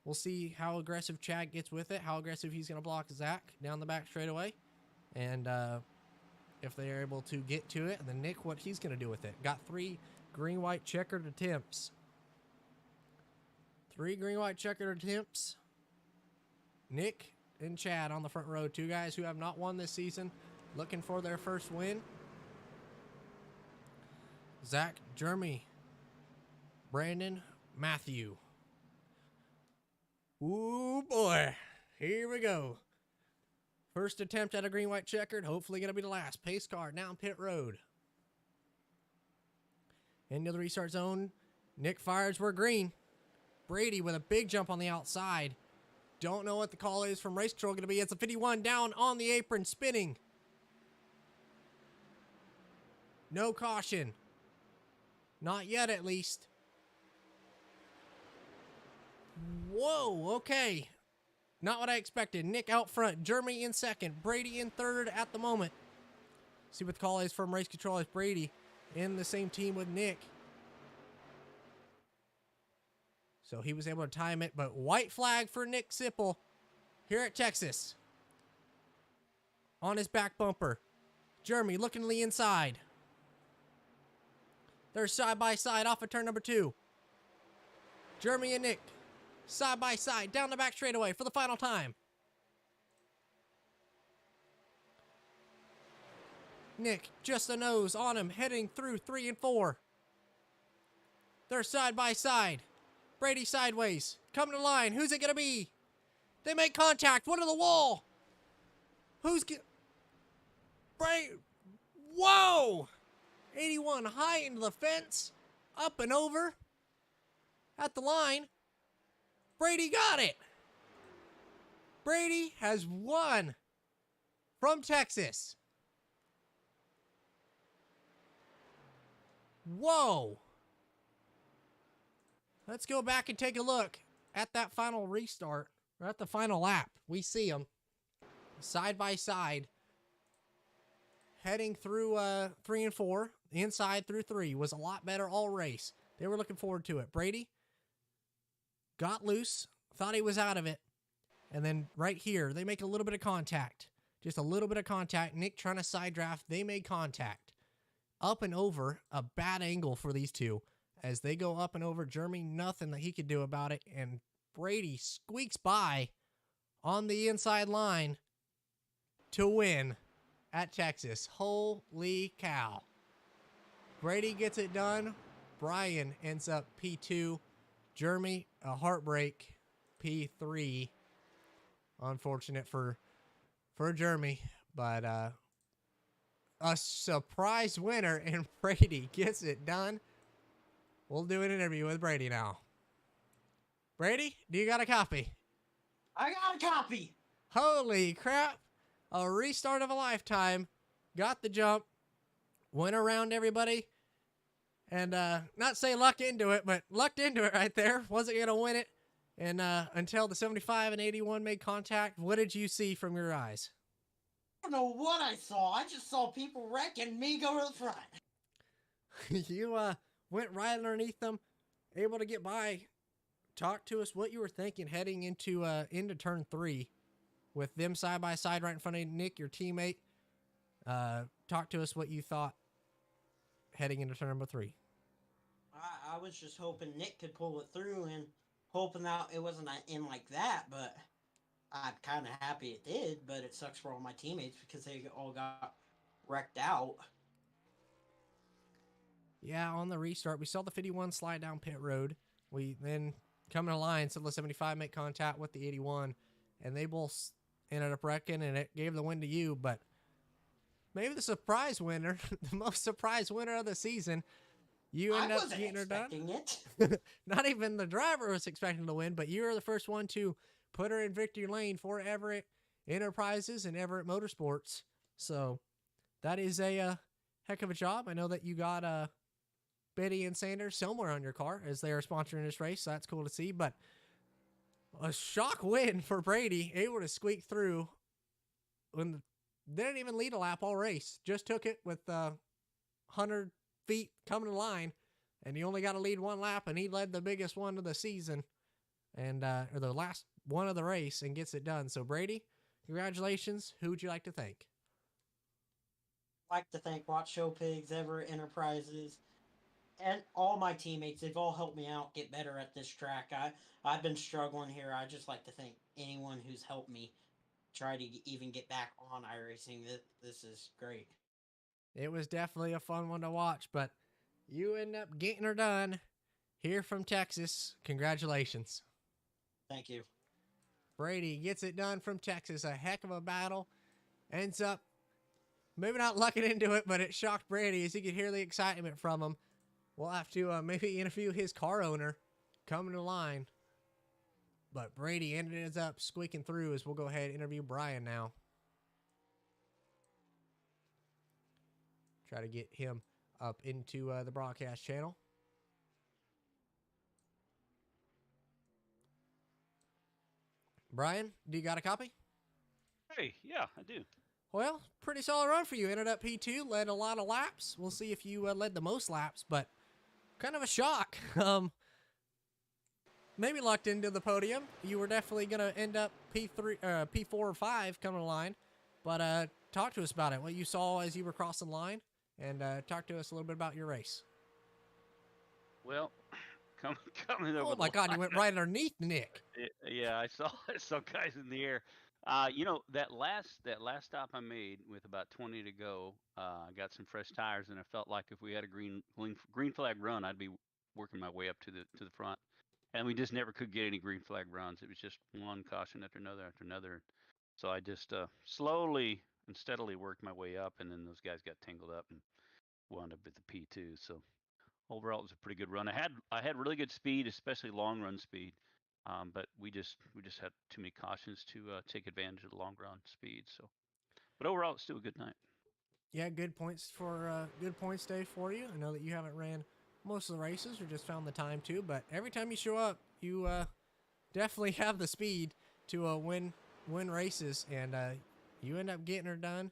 we'll see how aggressive Chad gets with it, how aggressive he's going to block Zach down the back straightaway. And if they are able to get to it, and then Nick, what he's going to do with it. Got 3 green-white checkered attempts. 3 green-white checkered attempts. Nick and Chad on the front row, 2 guys who have not won this season, looking for their first win. Zach, Jeremy, Brandon, Matthew. Ooh, boy. Here we go. First attempt at a green-white checkered. Hopefully going to be the last. Pace car down pit road. Into the restart zone. Nick fires. We're green. Brady with a big jump on the outside. Don't know what the call is from race control going to be. It's a 51 down on the apron spinning. No caution. Not yet, at least. Whoa, okay. Not what I expected. Nick out front. Jeremy in second. Brady in third at the moment. See what the call is from race control as Brady in the same team with Nick. So he was able to time it, but white flag for Nick Sipple here at Texas. On his back bumper. Jeremy looking to the inside. They're side by side off of turn number 2. Jeremy and Nick side by side down the back straightaway for the final time. Nick just a nose on him, heading through 3 and 4. They're side by side. Brady sideways. Coming to line. Who's it going to be? They make contact. One to the wall. Who's Brady? Whoa! 81 high into the fence. Up and over. At the line. Brady got it. Brady has won from Texas. Whoa. Let's go back and take a look at that final restart, or at the final lap. We see them side by side, heading through 3 and 4. Inside through 3 was a lot better all race. They were looking forward to it. Brady got loose, thought he was out of it, and then right here, they make a little bit of contact. Just a little bit of contact. Nick trying to side draft. They made contact. Up and over, a bad angle for these two. As they go up and over, Jeremy, nothing that he could do about it. And Brady squeaks by on the inside line to win at Texas. Holy cow. Brady gets it done. Brian ends up P2. Jeremy, a heartbreak, P3. Unfortunate for Jeremy, but a surprise winner, and Brady gets it done. We'll do an interview with Brady now. Brady, do you got a copy? I got a copy. Holy crap. A restart of a lifetime. Got the jump. Went around everybody. And not say lucked into it, but lucked into it right there. Wasn't going to win it. And until the 75 and 81 made contact. What did you see from your eyes? I don't know what I saw. I just saw people wreck and me go to the front. You went right underneath them, able to get by. Talk to us what you were thinking heading into turn 3 with them side by side right in front of Nick, your teammate. Talk to us what you thought heading into turn number 3. I was just hoping Nick could pull it through and hoping that it wasn't in like that, but I'm kind of happy it did, but it sucks for all my teammates because they all got wrecked out. Yeah, on the restart, we saw the 51 slide down pit road. We then come in a line, so the 75 make contact with the 81, and they both ended up wrecking, and it gave the win to you, but maybe the surprise winner, the most surprise winner of the season, you end up getting her done. It. Not even the driver was expecting to win, but you were the first one to put her in victory lane for Everett Enterprises and Everett Motorsports. So that is a heck of a job. I know that you got Batey and Sanders somewhere on your car as they are sponsoring this race. So that's cool to see. But a shock win for Brady, able to squeak through when didn't even lead a lap all race. Just took it with 100 feet coming to line, and he only got to lead one lap, and he led the biggest one of the season, and or the last one of the race, and gets it done. So Brady, congratulations. Who would you like to thank? I'd like to thank Watch Show Pigs, Everett Enterprises, and all my teammates. They've all helped me out get better at this track. I've been struggling here. I'd just like to thank anyone who's helped me try to even get back on iRacing. This is great. It was definitely a fun one to watch, but you end up getting her done here from Texas. Congratulations. Thank you. Brady gets it done from Texas. A heck of a battle. Ends up maybe not lucking into it, but it shocked Brady as he could hear the excitement from him. We'll have to maybe interview his car owner coming to line. But Brady ended up squeaking through as we'll go ahead and interview Brian now. Try to get him up into the broadcast channel. Brian, do you got a copy? Hey, yeah, I do. Well, pretty solid run for you. Ended up P2, led a lot of laps. We'll see if you led the most laps, but kind of a shock. Maybe lucked into the podium. You were definitely going to end up P3, P4 or 5 coming to line, but talk to us about it. What you saw as you were crossing the line, and talk to us a little bit about your race. Well, coming over. Oh my the God, you line, went right underneath Nick. Yeah, I saw some guys in the air. That last stop I made with about 20 to go, I got some fresh tires, and I felt like if we had a green flag run, I'd be working my way up to the front. And we just never could get any green flag runs. It was just one caution after another after another. So I just slowly and steadily worked my way up, and then those guys got tangled up and wound up at the P2. So overall, it was a pretty good run. I had really good speed, especially long run speed. But we just had too many cautions to take advantage of the long run speed. So, but overall, it's still a good night. Yeah, good points day for you. I know that you haven't ran most of the races or just found the time to, but every time you show up, you definitely have the speed to win races, and you end up getting her done.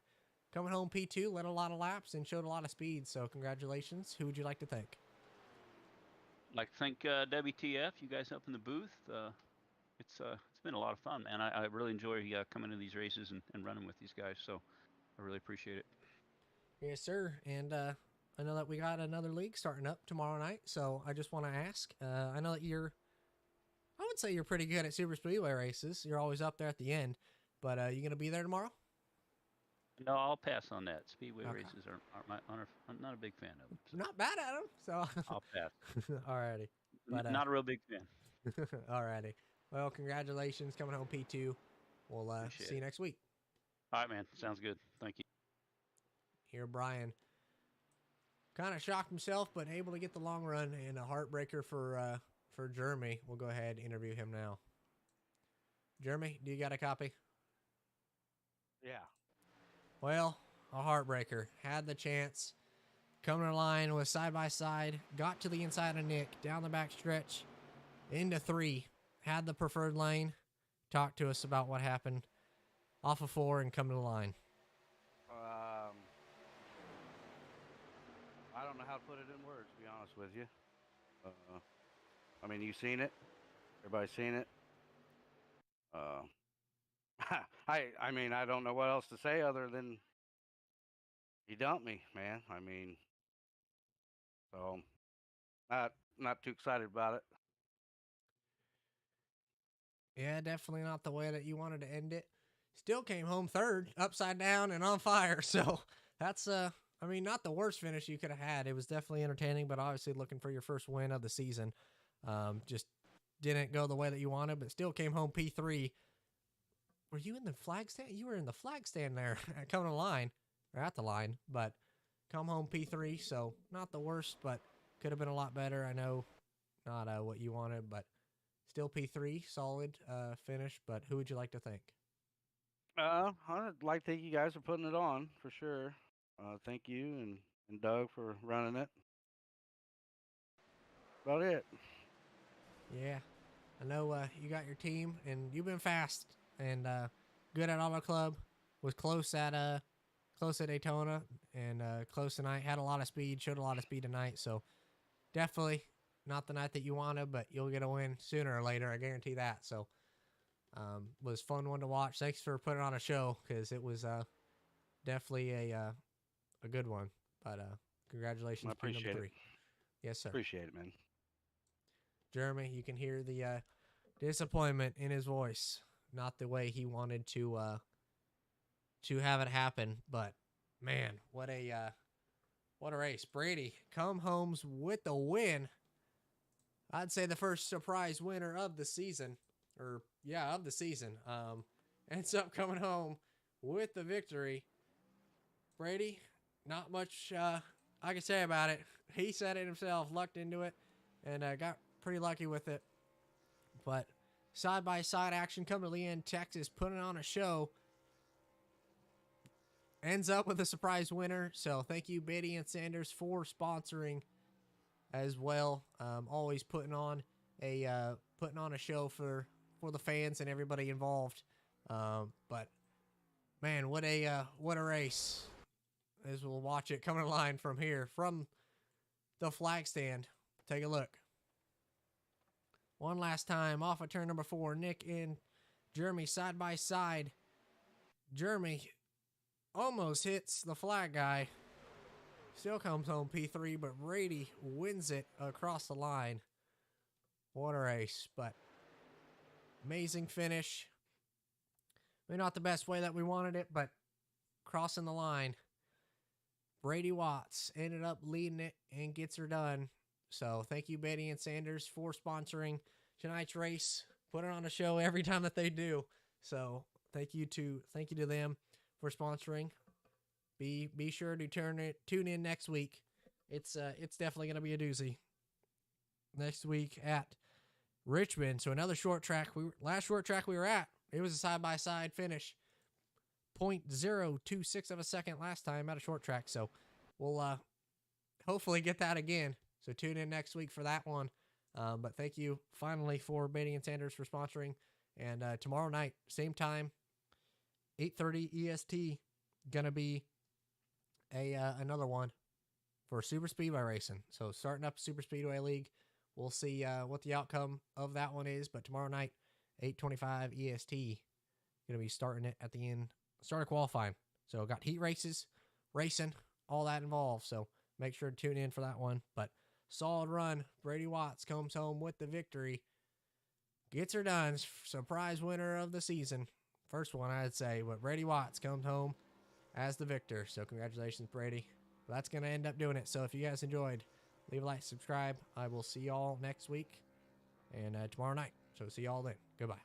Coming home P2, led a lot of laps and showed a lot of speed. So congratulations. Who would you like to thank? I'd like to thank WTF, you guys up in the booth. It's been a lot of fun, man. I really enjoy coming to these races and running with these guys. So I really appreciate it. Yes, sir. And I know that we got another league starting up tomorrow night. So I just want to ask, I know that I would say you're pretty good at super speedway races. You're always up there at the end, but you going to be there tomorrow? No, I'll pass on that. Speedway Okay. races I'm not a big fan of them. So Not bad at them. So I'll pass. alrighty. But, Not a real big fan. Alrighty. Well, congratulations coming home P2. We'll Appreciate see you next week. All right, man. Sounds good. Thank you. Here, Brian kind of shocked himself, but able to get the long run and a heartbreaker for Jeremy. We'll go ahead and interview him now. Jeremy, do you got a copy? Yeah. Well, a heartbreaker. Had the chance. Coming to the line with side by side. Got to the inside of Nick. Down the back stretch. Into 3. Had the preferred lane. Talk to us about what happened. Off of 4 and come to the line. I don't know how to put it in words, to be honest with you. I mean, you've seen it. Everybody's seen it. I mean, I don't know what else to say other than he dumped me, man. I mean, so not too excited about it. Yeah, definitely not the way that you wanted to end it. Still came home third, upside down and on fire. So that's I mean, not the worst finish you could have had. It was definitely entertaining, but obviously looking for your first win of the season. Just didn't go the way that you wanted, but still came home P3. Were you in the flag stand? You were in the flag stand there coming to the line, or at the line, but come home P3. So not the worst, but could have been a lot better. I know not what you wanted, but still P3, solid finish. But who would you like to thank? I'd like to thank you guys for putting it on, for sure. Thank you and Doug for running it. About it. Yeah, I know you got your team, and you've been fast and good at Auto Club. Was close at Daytona and close tonight. Had a lot of speed, showed a lot of speed tonight. So definitely not the night that you wanted, but you'll get a win sooner or later. I guarantee that. So was fun one to watch. Thanks for putting on a show because it was definitely a good one. But congratulations, I appreciate number 3. it. Yes, sir. Appreciate it, man. Jeremy, you can hear the disappointment in his voice. Not the way he wanted to have it happen, but man, what a race. Brady come homes with the win. I'd say the first surprise winner of the season, of the season. Ends up coming home with the victory. Brady, not much I can say about it. He said it himself, lucked into it, and got pretty lucky with it. But side-by-side action coming to the end. Texas putting on a show. Ends up with a surprise winner. So thank you, Batey and Sanders, for sponsoring as well. Always putting on a show for the fans and everybody involved. But man, what a race! As we'll watch it coming in line from here, from the flag stand. Take a look. One last time, off of turn number 4, Nick and Jeremy side by side. Jeremy almost hits the flag guy. Still comes home P3, but Brady wins it across the line. What a race, but amazing finish. Maybe not the best way that we wanted it, but crossing the line. Brady Watts ended up leading it and gets her done. So thank you, Batey and Sanders, for sponsoring tonight's race. Put it on a show every time that they do. So thank you to them for sponsoring. Be sure to tune in next week. It's definitely gonna be a doozy. Next week at Richmond. So another short track. Last short track we were at, it was a side-by-side finish. 0.026 of a second last time at a short track. So we'll hopefully get that again. So tune in next week for that one. But thank you finally for Batey and Sanders for sponsoring. And tomorrow night, same time, 8:30 EST, gonna be another one for Super Speedway Racing. So starting up Super Speedway League. We'll see what the outcome of that one is. But tomorrow night, 8:25 EST, gonna be starting it at the end. Start of qualifying. So got heat races, racing, all that involved. So make sure to tune in for that one. But solid run. Brady Watts comes home with the victory. Gets her done. Surprise winner of the season. First one, I'd say. But Brady Watts comes home as the victor. So congratulations, Brady. But that's going to end up doing it. So if you guys enjoyed, leave a like, subscribe. I will see y'all next week and tomorrow night. So see y'all then. Goodbye.